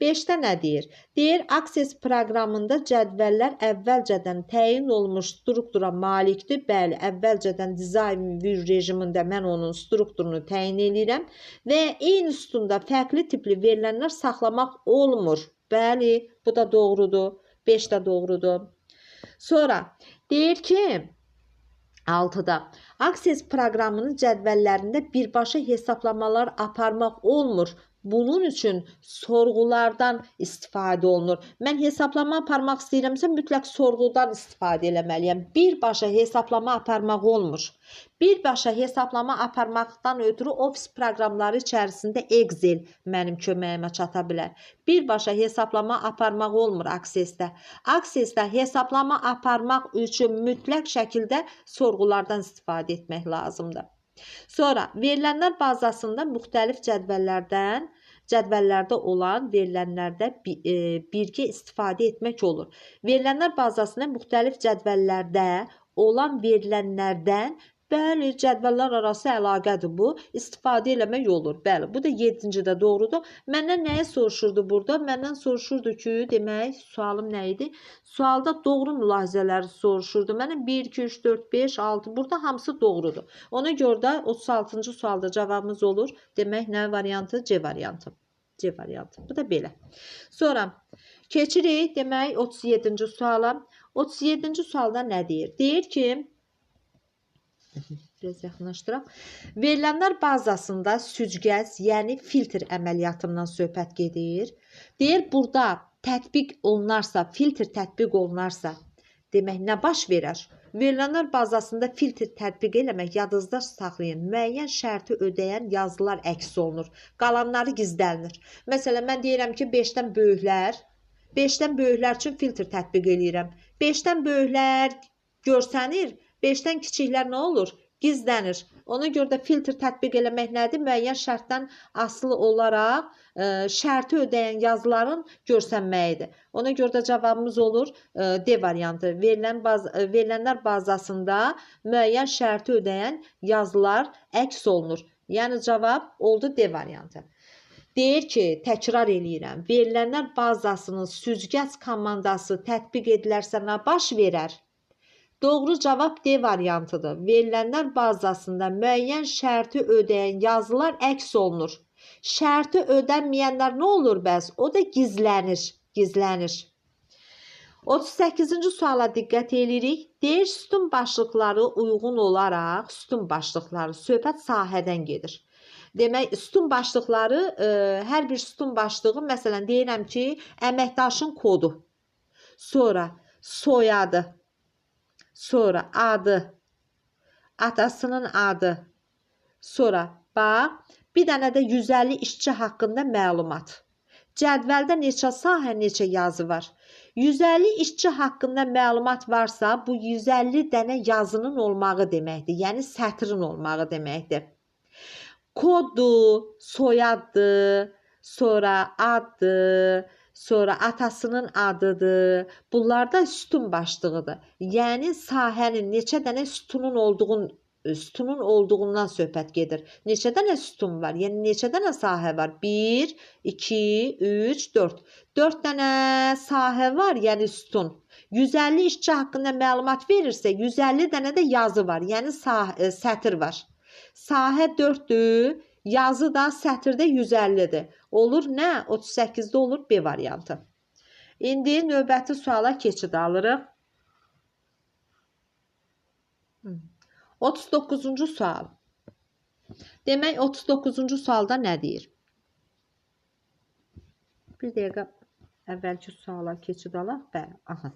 5-də nə deyir? Deyir, Access proqramında cədvəllər əvvəlcədən təyin olmuş struktura malikdir. Bəli, əvvəlcədən dizayn view rejimində mən onun strukturunu təyin edirəm və eyni sütunda fərqli tipli verilənlər saxlamaq olmur. Bəli, bu da doğrudur. 5 də doğrudur. Sonra deyir ki, 6-da Access proqramının cədvəllərində birbaşa hesablamalar aparmaq olmur. Bunun üçün sorğulardan istifadə olunur. Mən hesablama aparmaq istəyirəmsə, mütləq sorğudan istifadə eləməliyəm. Birbaşa hesablama aparmaq olmur. Birbaşa hesablama aparmaqdan ötürü ofis proqramları içərisində Excel mənim köməyimə çata bilər. Birbaşa hesablama aparmaq olmur Access-də. Access-də hesablama aparmaq üçün mütləq şəkildə sorğulardan istifadə etmək lazımdır. Sonra verilənlər bazasında müxtəlif cədvəllərdə olan verilənlərdə birgə istifadə etmək olur. Verilənlər bazasında müxtəlif cədvəllərdə olan verilənlərdən bəli, cədvəllər arası əlaqədir bu. İstifadə eləmək olur. Bəli, bu da 7-cidə doğrudur. Məndən nəyi soruşurdu burada? Məndən soruşurdu ki, demək, sualım nə idi? Sualda doğru mülahizələri soruşurdu. Mənim 1, 2, 3, 4, 5, 6, burada hamısı doğrudur. Ona görə də 36-cı sualda cavabımız olur. Demək, nə variantı? C variantı. C variantı. Bu da belə. Sonra keçirik, demək, 37-ci suala. 37-ci sualda nə deyir? Deyir ki, biraz yaxınlaşdıraq. Verilənlər bazasında süzgəc, yəni filtr əməliyyatından söhbət gedir. Deyir, burada tətbiq olunarsa, filtr tətbiq olunarsa, demək, nə baş verər? Verilənlər bazasında filtr tətbiq eləmək, yadınızda saxlayın, müəyyən şərti ödəyən yazılar əks olunur. Qalanları gizlənilir. Məsələn, mən deyirəm ki, 5-dən böyüklər üçün filtr tətbiq eləyirəm. 5-dən böyüklər görsənir, 5-dən kiçiklər nə olur? Gizlənir. Ona görə də filtr tətbiq eləmək nədir? Müəyyən şərtdən asılı olaraq şərti ödəyən yazıların görsənməyidir. Ona görə də cavabımız olur D variantı. Verilənlər bazasında müəyyən şərti ödəyən yazılar əks olunur. Yəni cavab oldu D variantı. Deyir ki, təkrar eləyirəm. Verilənlər bazasının süzgəc komandası tətbiq edilərsə nə baş verər? Doğru cavab D variantıdır. Verilənlər bazasında müəyyən şərti ödəyən yazılar əks olunur. Şərti ödənməyənlər nə olur bəs? O da gizlənir. 38-ci suala diqqət edirik. Deyir, sütun başlıqları uyğun olaraq, sütun başlıqları söhbət sahədən gedir. Demək, sütun başlıqları, hər bir sütun başlığı, məsələn, deyirəm ki, əməkdaşın kodu, sonra soyadı, sonra adı, atasının adı, sonra bax, bir dənə də 150 işçi haqqında məlumat. Cədvəldə neçə sahə, neçə yazı var? 150 işçi haqqında məlumat varsa, bu 150 dənə yazının olmağı deməkdir. Yəni, sətrin olmağı deməkdir. Koddur, soyaddır, sonra addır, sonra atasının adıdır. Bunlar da sütun başlığıdır. Yəni, sahənin neçə dənə sütunun olduğundan söhbət gedir. Neçə dənə sütun var? Yəni, neçə dənə sahə var? 1, 2, 3, 4. 4 dənə sahə var, yəni sütun. 150 işçi haqqında məlumat verirsə, 150 dənə də yazı var, yəni sətir var. Sahə 4-dür, yazı da sətirdə 150-dir. Olur nə? 38-də olur B variantı. İndi növbəti suala keçid alırıq. 39-cu sual. Demək, 39-cu sualda nə deyir? Bir dəqiqə əvvəlki suala keçid alaq. Bəli, aha.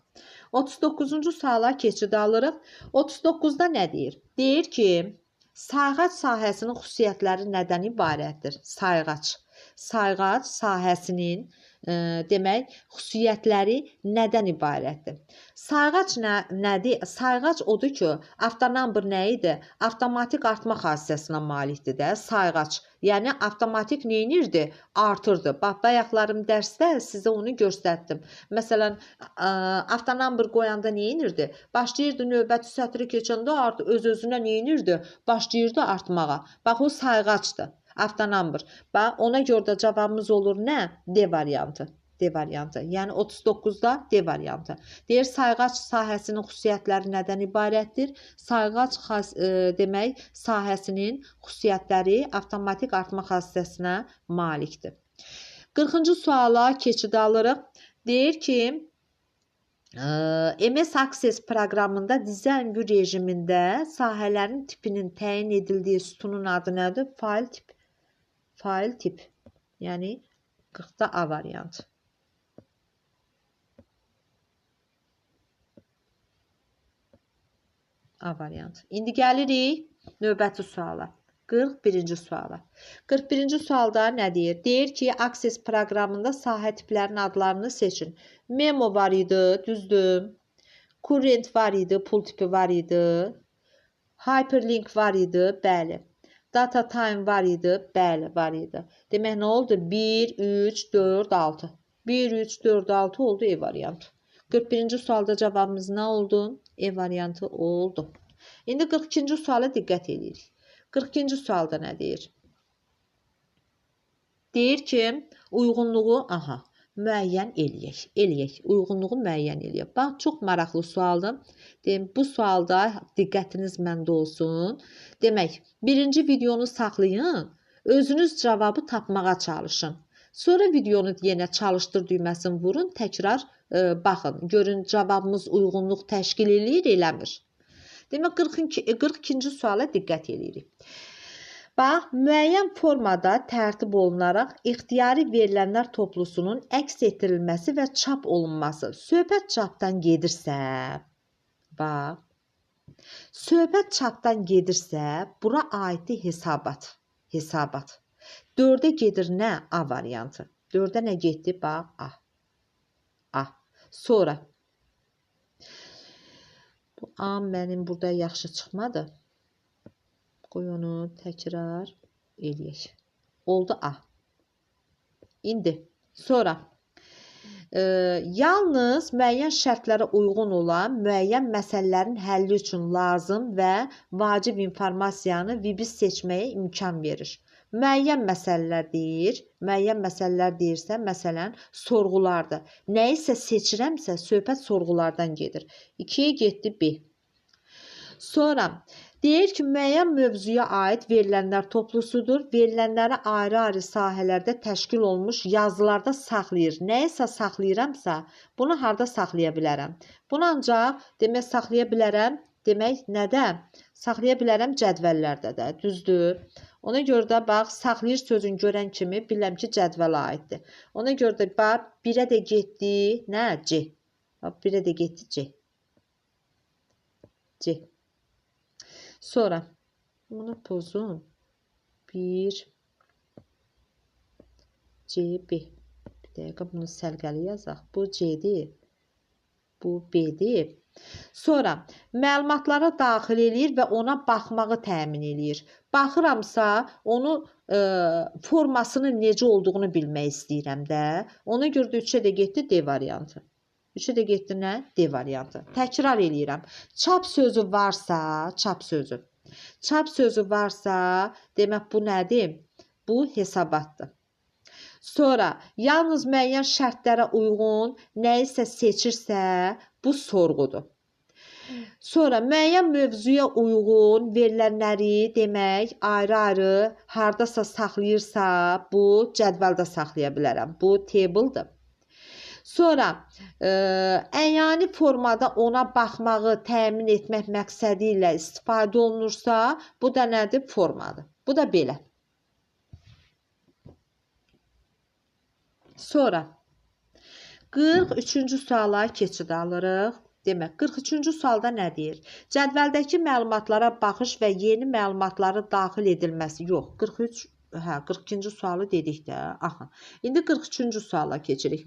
39-cu suala keçid alırıq. 39-da nə deyir? Deyir ki, sayğac sahəsinin xüsusiyyətləri nədən ibarətdir? Sayğac sahəsinin demək, xüsusiyyətləri nədən ibarətdir? Sayğac nədir? Sayğac odur ki, avtonumber nə idi? Avtomatik artma xassəsinə malikdir də sayğac. Yəni, avtomatik neynirdi? Artırdı. Bax, bayaqlarım dərsdə sizə onu göstərdim. Məsələn, avtonumber qoyanda neynirdi? Başlayırdı növbəti sətri keçəndə öz-özünə neynirdi? Başlayırdı artmağa. Bax, o sayğacdır. Avtonumber. Bax, ona görə də cavabımız olur nə? D variantı. D variantı. Yəni 39-da D variantı. Deyir, sayğac sahəsinin xüsusiyyətləri nədən ibarətdir? Sayğac demək, sahəsinin xüsusiyyətləri avtomatik artma xassəsinə malikdir. 40-cı suala keçid alırıq. Deyir ki, MS Access proqramında dizayn view rejimində sahələrin tipinin təyin edildiyi sütunun adı nədir? Fayl tip. Yəni 40-da A variantı. A variantı. İndi gəlirik növbəti suala. 41-ci suala. 41-ci sualda nə deyir? Deyir ki, Access proqramında sahə tiplərinin adlarını seçin. Memo var idi, düzdür. Current var idi, pul tipi var idi. Hyperlink var idi, bəli. Data time var idi, bəli, var idi. Demək nə oldu? 1, 3, 4, 6. 1, 3, 4, 6 oldu E variantı. 41-ci sualda cavabımız nə oldu? E variantı oldu. İndi 42-ci suala diqqət edirik. 42-ci sualda nə deyir? Deyir ki, uyğunluğu, müəyyən eləyək. Uyğunluğu müəyyən eləyək. Bax, çox maraqlı sualdır. Bu sualda diqqətiniz məndə olsun. Demək, birinci videonu saxlayın, özünüz cavabı tapmağa çalışın. Sonra videonu yenə çalışdır düyməsini vurun, təkrar baxın. Görün, cavabımız uyğunluq təşkil eləyir, eləmir. Demək, 42-ci suala diqqət edirik. Bax, müəyyən formada tərtib olunaraq ixtiyari verilənlər toplusunun əks etdirilməsi və çap olunması. Söhbət çapdan gedirsə, bax, söhbət çapdan gedirsə, bura aiddir hesabat. 4-ə gedir nə? A variantı. 4-ə nə getdi? Bax, A. Sonra, bu A mənim burada yaxşı çıxmadı. Qoy onu təkrar eləyək. Oldu A. İndi, sonra, yalnız müəyyən şərtlərə uyğun olan müəyyən məsələlərin həlli üçün lazım və vacib informasiyanı VBIS seçməyə imkan verir. Müəyyən məsələlər deyir. Müəyyən məsələlər deyirsə, məsələn, sorğulardır. Nəyisə seçirəmsə, söhbət sorğulardan gedir. 2-yə getdi B. Sonra, deyir ki, müəyyən mövzuya aid verilənlər toplusudur. Verilənləri ayrı-ayrı sahələrdə təşkil olmuş yazılarda saxlayır. Nəyisə saxlayıramsa, bunu harda saxlaya bilərəm? Bunu ancaq demək saxlaya bilərəm. Demək, nədə? Saxlaya bilərəm cədvəllərdə də, düzdür. Ona görə də, bax, saxlayır sözün görən kimi biləm ki, cədvələ aiddir. Ona görə də, bax, 1-ə də getdi, nə? C. 1-ə də getdi C. C. Sonra, bunu pozun. 1, C, B. Bir dəqiqə bunu səlqəli yazaq. Bu C-dir. Bu B-dir. Sonra, məlumatlara daxil eləyir və ona baxmağı təmin eləyir. Baxıramsa, onu formasının necə olduğunu bilmək istəyirəm də. Ona görə də 3-ə də getdi D variantı. 3-ə də getdi nə? D variantı. Təkrar eləyirəm. Çap sözü varsa, demək bu nədir? Bu hesabatdır. Sonra, yalnız müəyyən şərtlərə uyğun nəyisə seçirsə, bu sorğudur. Sonra, müəyyən mövzuya uyğun verilənləri demək, ayrı-ayrı hardasa saxlayırsa, bu cədvəldə saxlaya bilərəm. Bu table'dır. Sonra, əyani formada ona baxmağı təmin etmək məqsədi ilə istifadə olunursa, bu da nədir? Formadır. Bu da belə. Sonra, 43-cü suala keçid alırıq. Demək, 43-cü sualda nə deyir? Cədvəldəki məlumatlara baxış və yeni məlumatları daxil edilməsi. Yox, 42-ci sualı dedik də. İndi 43-cü suala keçirik.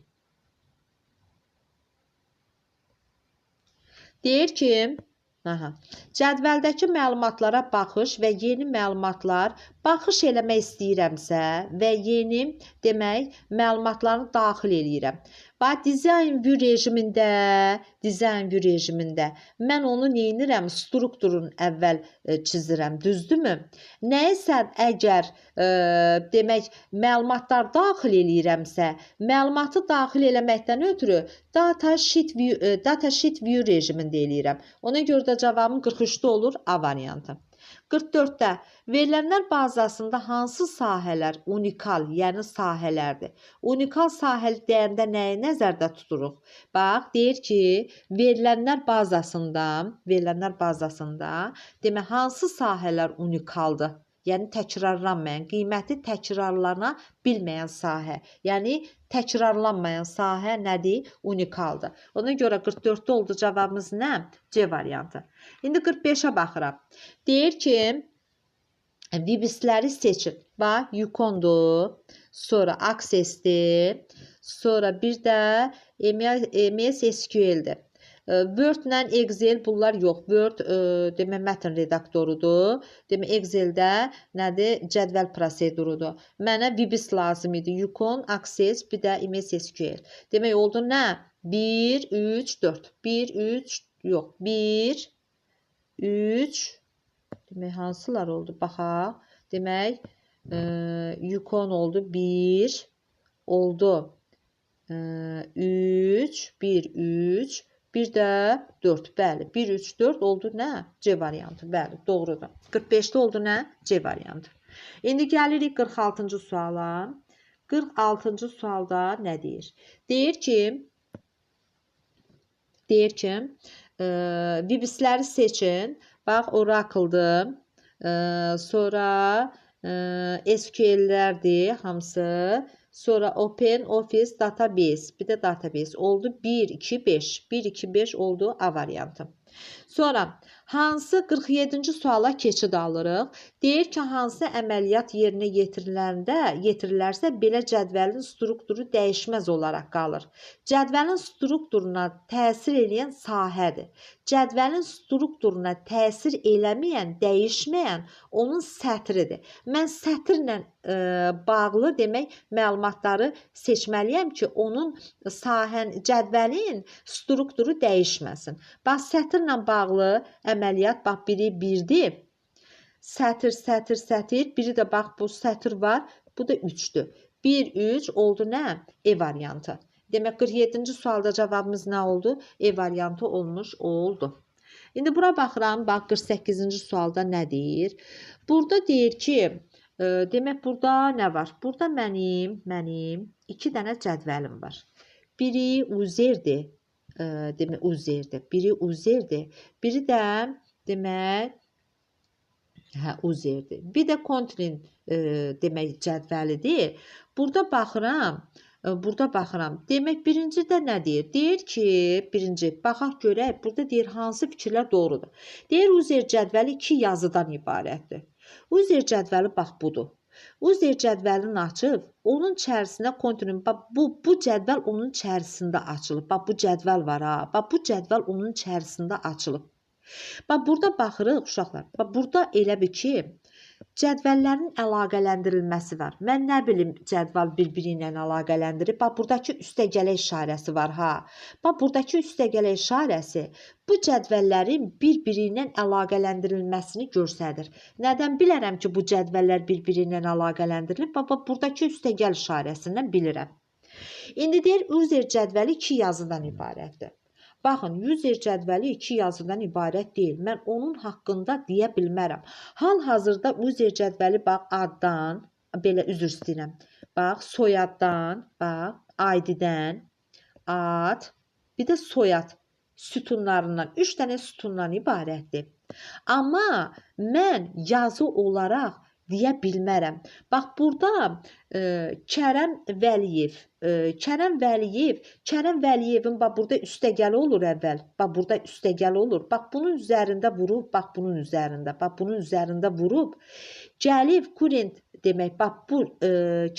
Deyir ki, cədvəldəki məlumatlara baxış və yeni məlumatlar baxış eləmək istəyirəmsə və yeni demək məlumatlarını daxil eləyirəm. Bax, Design View rejimində mən onu neyinirəm? Strukturun əvvəl çizirəm, düzdürmü? Nəyisə əgər demək məlumatlar daxil eləyirəmsə, məlumatı daxil eləməkdən ötürü Data Sheet View rejimində eləyirəm. Ona görə də cavabım 43-də olur A variantı. 44-də verilənlər bazasında hansı sahələr unikal, yəni sahələrdir? Unikal sahə deyəndə nəyi nəzərdə tuturuq? Bax, deyir ki, verilənlər bazasında demək, hansı sahələr unikaldır? yəni təkrarlanmayan, qiyməti təkrarlana bilməyən sahə. Yəni təkrarlanmayan sahə nədir? Unikaldır. Ona görə 44-də oldu cavabımız nə? C variantı. İndi 45-ə baxıram. Deyir ki, Vibisləri seçin. Bax, Yukondur, sonra Access'dir, sonra bir də MS SQL-dir. Word-lə Excel bunlar yox. Word demək mətn redaktorudur. Demək Excel-də nədir? Cədvəl prosedurudur. Mənə Vibis lazım idi. Yukon, Access, bir də MS SQL. Demək oldu nə? 1, 3, 4. 1, 3, yox. 1, 3, demək hansılar oldu? Baxaq. Demək Yukon oldu. 1 oldu. 3, 1, 3, bir də 4. Bəli, 1, 3, 4 oldu nə? C variantı. Bəli, doğrudur. 45-də oldu nə? C variantı. İndi gəlirik 46-cı suala. 46-cı sualda nə deyir? Deyir ki, Vibisləri seçin. Bax, Oracle'dır. Sonra SQL-lərdir hamısı. Sonra Open Office Database. Bir də Database oldu. 1, 2, 5. 1, 2, 5 oldu A variantı. Sonra hansı 47-ci suala keçid alırıq? Deyir ki, hansı əməliyyat yerinə yetirilərsə belə cədvəlin strukturu dəyişməz olaraq qalır. Cədvəlin strukturuna təsir edən sahədir. Cədvəlin strukturuna təsir eləməyən, dəyişməyən onun sətridir. Mən sətrlə bağlı demək məlumatları seçməliyəm ki, onun cədvəlin strukturu dəyişməsin. Bax, sətirlə bağlı əməliyyat, bax, biri 1-dir. Sətir, sətir, sətir. Biri də bax, bu sətir var. Bu da 3-dür. 1, 3 oldu nə? E variantı. Demək, 47-ci sualda cavabımız nə oldu? E variantı olmuş oldu. İndi bura baxıram. Bax, 48-ci sualda nə deyir? Burada deyir ki, demək, burada nə var? Burada mənim 2 dənə cədvəlim var. Biri uzerdir. Demək, uzerdir. Biri uzerdir. Biri də demək uzerdir. Bir də kontrin demək cədvəlidir. Burada baxıram. Demək, birincidə nə deyir? Deyir ki, birinci, baxaq görək, burada deyir hansı fikirlər doğrudur. Deyir, uzer cədvəli 2 yazıdan ibarətdir. Uzer cədvəli bax budur. Uzer cədvəlini açıb, onun içərisinə kontrin, bu cədvəl onun içərisində açılıb. Bax, bu cədvəl var ha. Bax, bu cədvəl onun içərisində açılıb. Bax, burada baxırıq, uşaqlar. Bax, burada elə bir ki, cədvəllərin əlaqələndirilməsi var. Mən nə bilim cədvəl bir-biri ilə əlaqələndirib. Bax, buradakı üstəgələ işarəsi var ha. Bax, buradakı üstəgələ işarəsi bu cədvəllərin bir-biri ilə əlaqələndirilməsini göstərir. Nədən bilərəm ki, bu cədvəllər bir-biri ilə əlaqələndirilib? Bax, buradakı üstəgəl işarəsindən bilirəm. İndi deyir, uzer cədvəli 2 yazıdan ibarətdir. Baxın, uzer cədvəli 2 yazıdan ibarət deyil. Mən onun haqqında deyə bilmərəm. Hal-hazırda uzer cədvəli bax addan, belə üzr istəyirəm. Bax, soyaddan, bax, ID-dən, ad, bir də soyad sütunlarından, 3 dənə sütundan ibarətdir. Amma mən yazı olaraq deyə bilmərəm. Bax, burada Kərəm Vəliyevin bax, burada üstəgəli olur əvvəl. Bax, burada üstəgəli olur. Bax, bunun üzərində vurub, bax, bunun üzərində. Bax, bunun üzərində vurub. Gəlib, kurent demək, bax, bu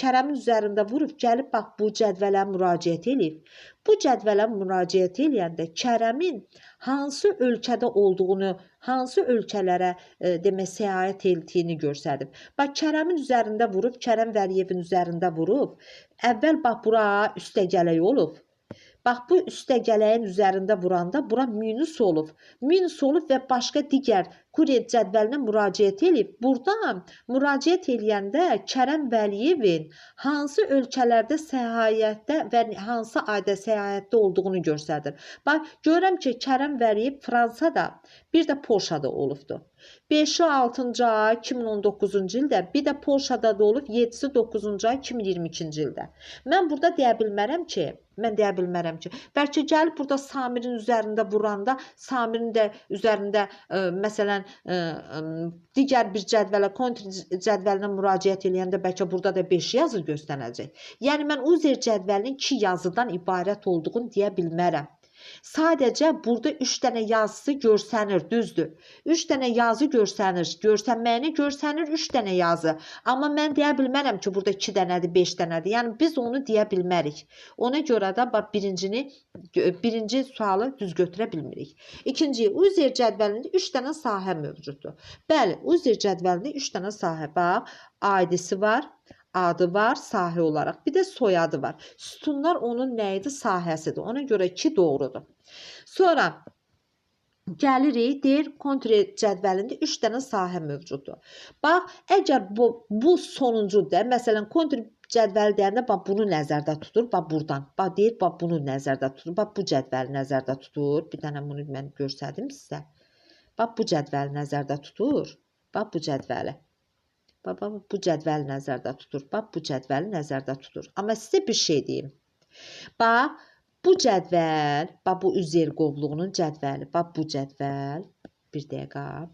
Kərəmin üzərində vurub, gəlib, bax, bu cədvələ müraciət edib. Bu cədvələ müraciət edəndə Kərəmin hansı ölkədə olduğunu, hansı ölkələrə demək, səyahət etdiyini göstərib. Bax, Kərəmin üzərində vurub, Kərəm Vəliyevin üzərində vurub, əvvəl bax, bura üstəgələk olub. Bax, bu üstəgələyin üzərində vuranda bura minus olub. Minus olub və başqa digər kurent cədvəlinə müraciət edib. Burada müraciət edəndə Kərəm Vəliyevin hansı ölkələrdə səyahətdə və hansı ayda səyahətdə olduğunu göstərir. Bax, görürəm ki, Kərəm Vəliyev Fransada, bir də Polşada olubdur. 5-ci 6-cı ay 2019-cu ildə, bir də Polşada da olub 7-ci 9-cu ay 2022-ci ildə. Mən burada deyə bilmərəm ki, Mən deyə bilmərəm ki. Bəlkə gəlib burada Samirin üzərində vuranda, Samirin də üzərində məsələn digər bir cədvələ, kontr cədvəlinə müraciət edəndə bəlkə burada da 5 yazı göstərəcək. Yəni mən Uzer cədvəlinin 2 yazıdan ibarət olduğunu deyə bilmərəm. Sadəcə burada 3 dənə yazısı görsənir, düzdür. 3 dənə yazı görsənir, görsənməyini görsənir 3 dənə yazı. Amma mən deyə bilmərəm ki, burada 2 dənədir, 5 dənədir. Yəni biz onu deyə bilmərik. Ona görə də bax birinci sualı düz götürə bilmirik. İkinci, Uzer cədvəlində 3 dənə sahə mövcuddur. Bəli, Uzer cədvəlində 3 dənə sahə, bax, aidisi var, adı var sahə olaraq. Bir də soyadı var. Sütunlar onun nə idi? Sahəsidir. Ona görə 2 doğrudur. Sonra gəlirik, deyir, kontr cədvəlində 3 dənə sahə mövcuddur. Bax, əgər bu sonuncudur, məsələn, kontr cədvəli deyəndə bax, bunu nəzərdə tutur, bax, buradan. Bax, deyir, bax, bunu nəzərdə tutur, bax, bu cədvəli nəzərdə tutur. Bir dənə bunu mən göstərdim sizə. Bax, bu cədvəli nəzərdə tutur. Bax, bu cədvəli. Bax, bu cədvəli nəzərdə tutur. Bax, bu cədvəli nəzərdə tutur. Amma sizə bir şey deyim. Bax, bu cədvəl, bax, bu Uzer qovluğunun cədvəli. Bax, bu cədvəl. Bir dəqiqə.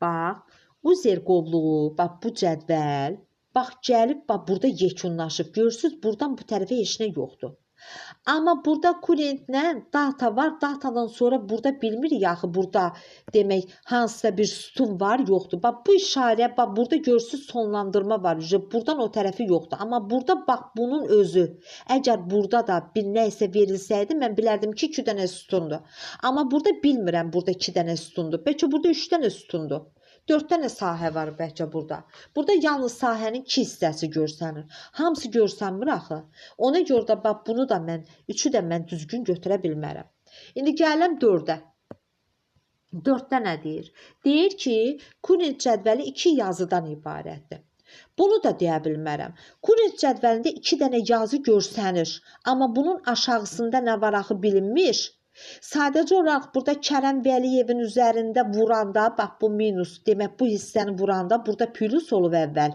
Bax, Uzer qovluğu, bax, bu cədvəl. Bax, gəlib, bax, burada yekunlaşıb. Görürsünüz, buradan bu tərəfə heç nə yoxdur. Amma burada kurentlə data var. Datadan sonra burada bilmirik axı burada demək hansısa bir sütun var, yoxdur. Bax bu işarə, bax burada görürsüz sonlandırma var. Buradan o tərəfi yoxdur. Amma burada bax bunun özü. Əgər burada da bir nəysə verilsəydi, mən bilərdim ki, 2 dənə sütundur. Amma burada bilmirəm burada 2 dənə sütundur. Bəlkə burada 3 dənə sütundur. 4 dənə sahə var bəlkə burada. Burada yalnız sahənin 2 hissəsi görsənir. Hamısı görsənmir axı. Ona görə də bax bunu da mən, 3-ü də mən düzgün götürə bilmərəm. İndi gələm 4-ə. 4-də nə deyir? Deyir ki, kurent cədvəli 2 yazıdan ibarətdir. Bunu da deyə bilmərəm. Kurent cədvəlində 2 dənə yazı görsənir. Amma bunun aşağısında nə var axı bilinmiş. Sadəcə olaraq burada Kərəm Vəliyevin üzərində vuranda, bax bu minus, demək bu hissəni vuranda burada plus olub əvvəl.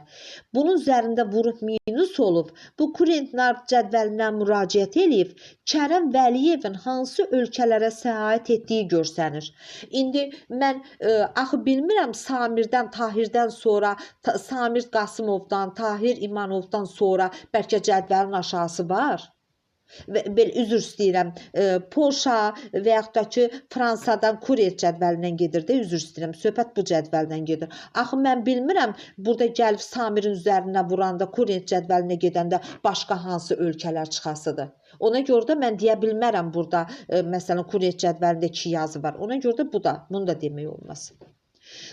Bunun üzərində vurub minus olub. Bu kurentlər cədvəlinə müraciət edib. Kərəm Vəliyevin hansı ölkələrə səyahət etdiyi görsənir. İndi mən axı bilmirəm Samirdən, Tahirdən sonra, Samir Qasımovdan, Tahir İmanovdan sonra bəlkə cədvəlin aşağısı var. Üzr istəyirəm, Polşa və yaxud da ki, Fransadan kurent cədvəlindən gedir də, üzr istəyirəm, söhbət bu cədvəldən gedir. Axı mən bilmirəm, burada gəlib Samirin üzərinə vuranda, kurent cədvəlinə gedəndə başqa hansı ölkələr çıxasıdır. Ona görə də mən deyə bilmərəm burada, məsələn, kurent cədvəlində 2 yazı var. Ona görə də bunu da demək olmaz.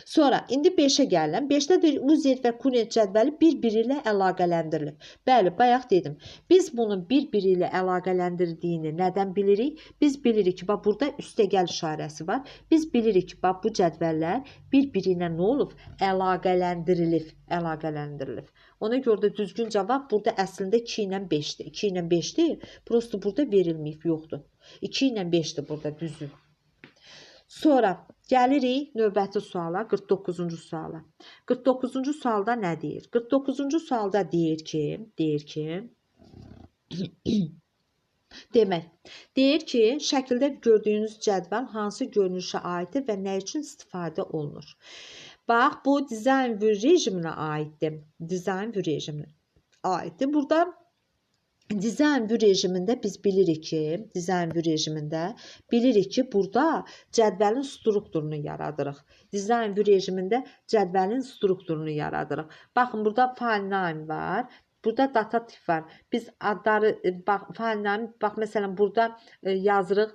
Sonra, indi 5-ə gələm. 5-də deyir, Uzer və kurent cədvəli bir-biri ilə əlaqələndirilib. Bəli, bayaq dedim. Biz bunun bir-biri ilə əlaqələndirdiyini nədən bilirik? Biz bilirik ki, bax, burada üstəgəl işarəsi var. Biz bilirik ki, bax, bu cədvəllər bir-biri ilə nə olub? Əlaqələndirilib. Ona görə də düzgün cavab burada əslində 2 ilə 5-dir. 2 ilə 5-dir, prosto burada verilməyib, yoxdur. 2 ilə 5-dir burada düzü. Sonra gəlirik növbəti suala, 49-cu suala. 49-cu sualda nə deyir? 49-cu sualda deyir ki, deyir ki, şəkildə gördüyünüz cədvəl hansı görünüşə aiddir və nə üçün istifadə olunur? Bax, bu dizayn view rejiminə aiddir. Burada dizayn view rejimində biz bilirik ki, burada cədvəlin strukturunu yaradırıq. Dizayn view rejimində cədvəlin strukturunu yaradırıq. Baxın, burada file name var. Burada data tip var. Biz adları, file name, bax, məsələn, burada yazırıq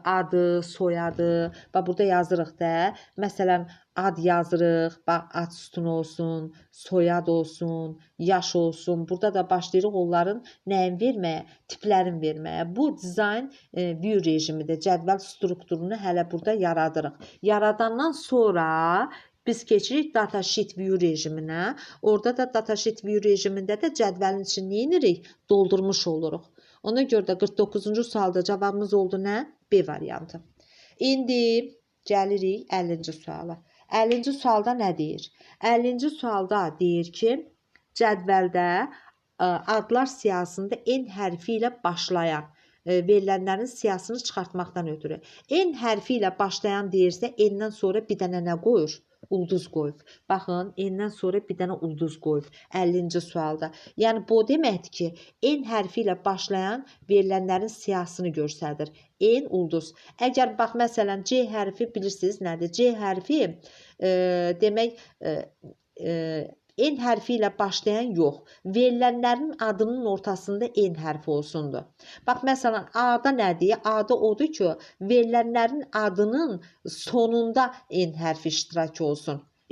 adı, soyadı, bax, burada yazırıq da, məsələn, ad yazırıq, bax, ad sütunu olsun, soyad olsun, yaş olsun. Burada da başlayırıq onların nəyin verməyə? Tiplərin verməyə. Bu dizayn view rejimidir. Cədvəl strukturunu hələ burada yaradırıq. Yaradandan sonra biz keçirik datasheet view rejiminə. Orada da datasheet view rejimində də cədvəlin içini neyinirik? Doldurmuş oluruq. Ona görə də 49-cu sualda cavabımız oldu nə? B variantı. İndi gəlirik 50-ci suala. 50-ci sualda nə deyir? 50-ci sualda deyir ki, cədvəldə adlar siyahısında N hərfi ilə başlayan verilənlərin siyahısını çıxartmaqdan ötürü. N hərfi ilə başlayan deyirsə, N-dən sonra bir dənə nə qoyur? Ulduz qoyub. Baxın, N-dən sonra bir dənə ulduz qoyub 50-ci sualda. Yəni, bu deməkdir ki, N hərfi ilə başlayan verilənlərin siyahısını göstərir. N ulduz. Əgər, bax, məsələn, C hərfi bilirsiniz nədir? C hərfi demək, N hərfi ilə başlayan yox. Verilənlərin adının ortasında N hərfi olsundur. Bax, məsələn, A-da nədir? A-da odur ki, verilənlərin adının sonunda N hərfi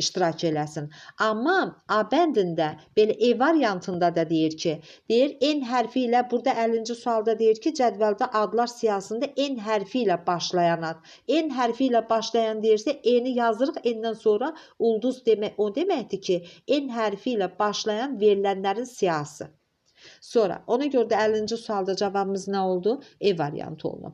iştirak eləsin. Amma A bəndində, belə E variantında da deyir ki, N hərfi ilə, burada 50-ci sualda deyir ki, cədvəldə adlar siyahısında N hərfi ilə başlayan ad. N hərfi ilə başlayan deyirsə, N-i yazırıq, N-dən sonra ulduz demək, o deməkdir ki, N hərfi ilə başlayan verilənlərin siyahısı. Sonra, ona görə də 50-ci sualda cavabımız nə oldu? E variantı oldu.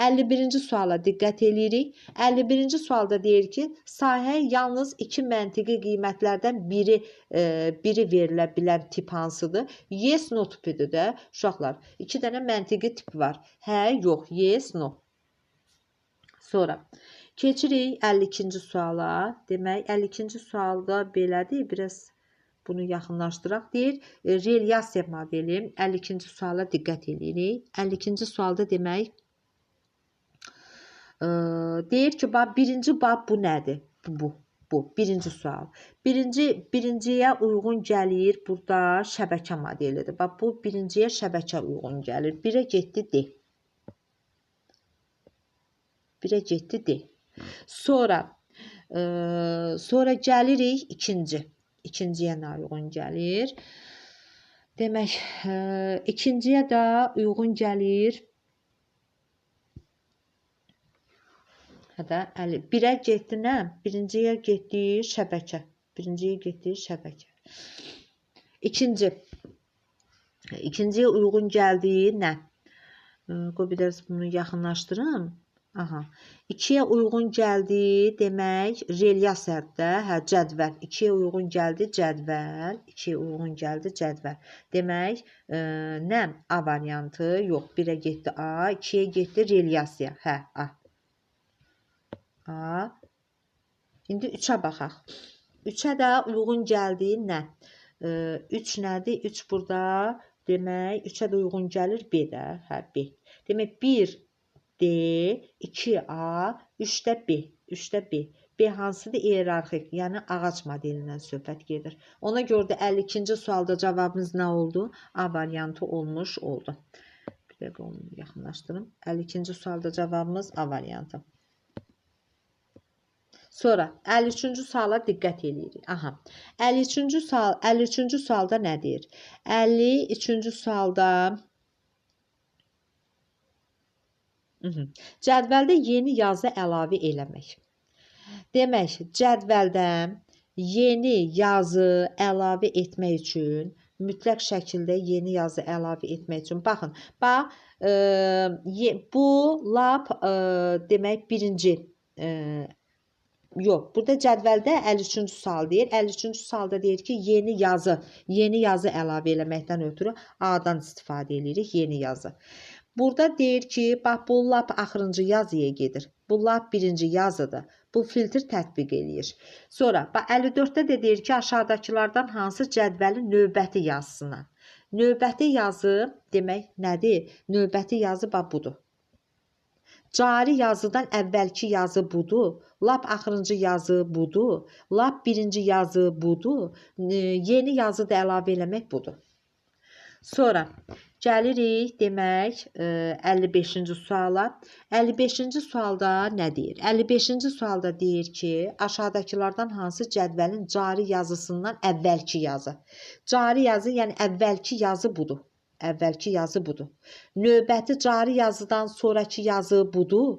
51-ci suala diqqət edirik. 51-ci sualda deyir ki, sahəyə yalnız 2 məntiqi qiymətlərdən biri verilə bilən tip hansıdır? Yes, no tipidir də. Uşaqlar, 2 dənə məntiqi tip var. Hə, yox, yes, no. Sonra, keçirik 52-ci suala. Demək, 52-ci sualda belədir, biraz bunu yaxınlaşdıraq. Deyir, relyasiya modeli 52-ci suala diqqət edirik. 52-ci sualda demək, deyir ki, birinci bab bu nədir? Bu. Birinci sual. Birinciyə uyğun gəlir, burada şəbəkə modelidir. Bax, bu birinciyə şəbəkə uyğun gəlir. Birə getdi, D. Birə getdi, D. Sonra gəlirik ikinci. İkinciyə nə uyğun gəlir? Demək, ikinciyə də uyğun gəlir. Birə getdi nə? Birinciyə getdi şəbəkə. Birinciyə getdi şəbəkə. İkinciyə uyğun gəldi nə? Qoy bir də bunu yaxınlaşdırım. Aha. 2-yə uyğun gəldi, demək, relyasiyadır, cədvəl. 2-yə uyğun gəldi, cədvəl. 2-yə uyğun gəldi, cədvəl. Demək, nə? A variantı, yox, 1-ə getdi A, 2-yə getdi relyasiya. Hə, A. A. İndi 3-ə baxaq. 3-ə də uyğun gəldi, nə? 3 nədir? 3 burada, demək, 3-ə də uyğun gəlir, B də. Hə, B. Demək, 1 D, 2A, 3-də B. 3-də B. B hansıdır? İyerarxik, yəni ağac modelindən söhbət gedir. Ona görə də 52-ci sualda cavabımız nə oldu? A variantı olmuş oldu. Bir dəqiqə onu yaxınlaşdırım. 52-ci sualda cavabımız A variantı. Sonra 53-cü suala diqqət edirik. Aha. 53-cü sualda nə deyir? 53-cü sualda cədvəldə yeni yazı əlavə eləmək. Demək, cədvəldə yeni yazı əlavə etmək üçün, mütləq şəkildə yeni yazı əlavə etmək üçün, baxın, bu lap demək birinci, yox, burada cədvəldə 53-cü sual deyir. 53-cü sualda deyir ki, yeni yazı əlavə eləməkdən ötürü A-dan istifadə edirik, yeni yazı. Burada deyir ki, bax, bu lap axırıncı yazıya gedir. Bu lap birinci yazıdır. Bu filtr tətbiq eləyir. Sonra, bax, 54-də də deyir ki, aşağıdakılardan hansı cədvəlin növbəti yazısına? Növbəti yazı, demək, nədir? Növbəti yazı, bax, budur. Cari yazıdan əvvəlki yazı budur. Lap axırıncı yazı budur. Lap birinci yazı budur. Yeni yazı da əlavə eləmək budur. Sonra gəlirik, demək, 55-ci suala. 55-ci sualda nə deyir? 55-ci sualda deyir ki, aşağıdakılardan hansı cədvəlin cari yazısından əvvəlki yazı? Cari yazı, yəni əvvəlki yazı budur. Əvvəlki yazı budur. Növbəti cari yazıdan sonraki yazı budur.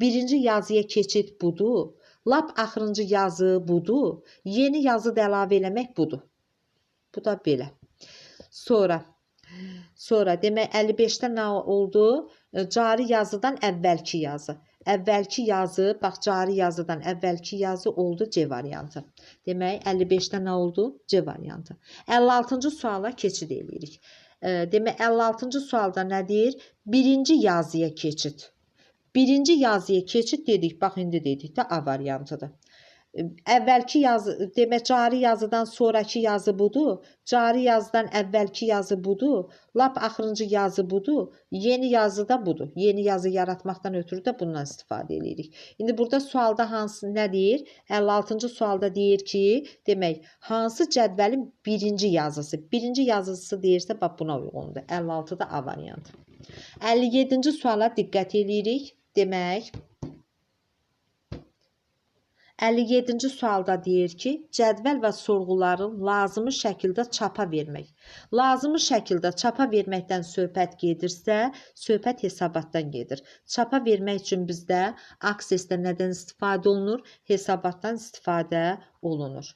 Birinci yazıya keçid budur. Lap axırıncı yazı budur. Yeni yazı da əlavə eləmək budur. Bu da belə. Sonra demək 55-də nə oldu? Cari yazıdan əvvəlki yazı. əvvəlki yazı, bax cari yazıdan əvvəlki yazı oldu C variantı. Demək 55-də nə oldu? C variantı. 56-cı suala keçid edirik. Demək 56-cı sualda nə deyir? Birinci yazıya keçid. Birinci yazıya keçid dedik, bax indi dedik də A variantıdır. Əvvəlki yazı, demək cari yazıdan sonraki yazı budur. Cari yazıdan əvvəlki yazı budur. Lap axırıncı yazı budur. Yeni yazı da budur. Yeni yazı yaratmaqdan ötürü də bundan istifadə edirik. İndi burada sualda hansı nə deyir? 56-cı sualda deyir ki, demək hansı cədvəlin birinci yazısı? Birinci yazısı deyirsə bax buna uyğundur. 56-da A variantı. 57-ci suala diqqət edirik. Demək 57-ci sualda deyir ki, cədvəl və sorğuların lazımi şəkildə çapa vermək. Lazımi şəkildə çapa verməkdən söhbət gedirsə, söhbət hesabatdan gedir. Çapa vermək üçün bizdə aksesdə nədən istifadə olunur? Hesabatdan istifadə olunur.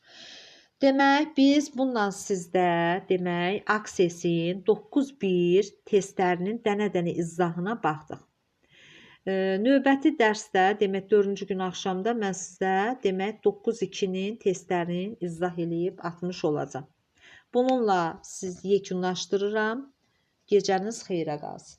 Demək, biz bununla sizdə demək, aksesin 9-1 testlərinin dənə-dənə izahına baxdıq. Növbəti dərsdə, demək 4-cü gün axşamda mən sizə demək 9-2-nin testlərini izah eləyib atmış olacağam. Bununla siz yekunlaşdırıram. Gecəniz xeyrə qalsın.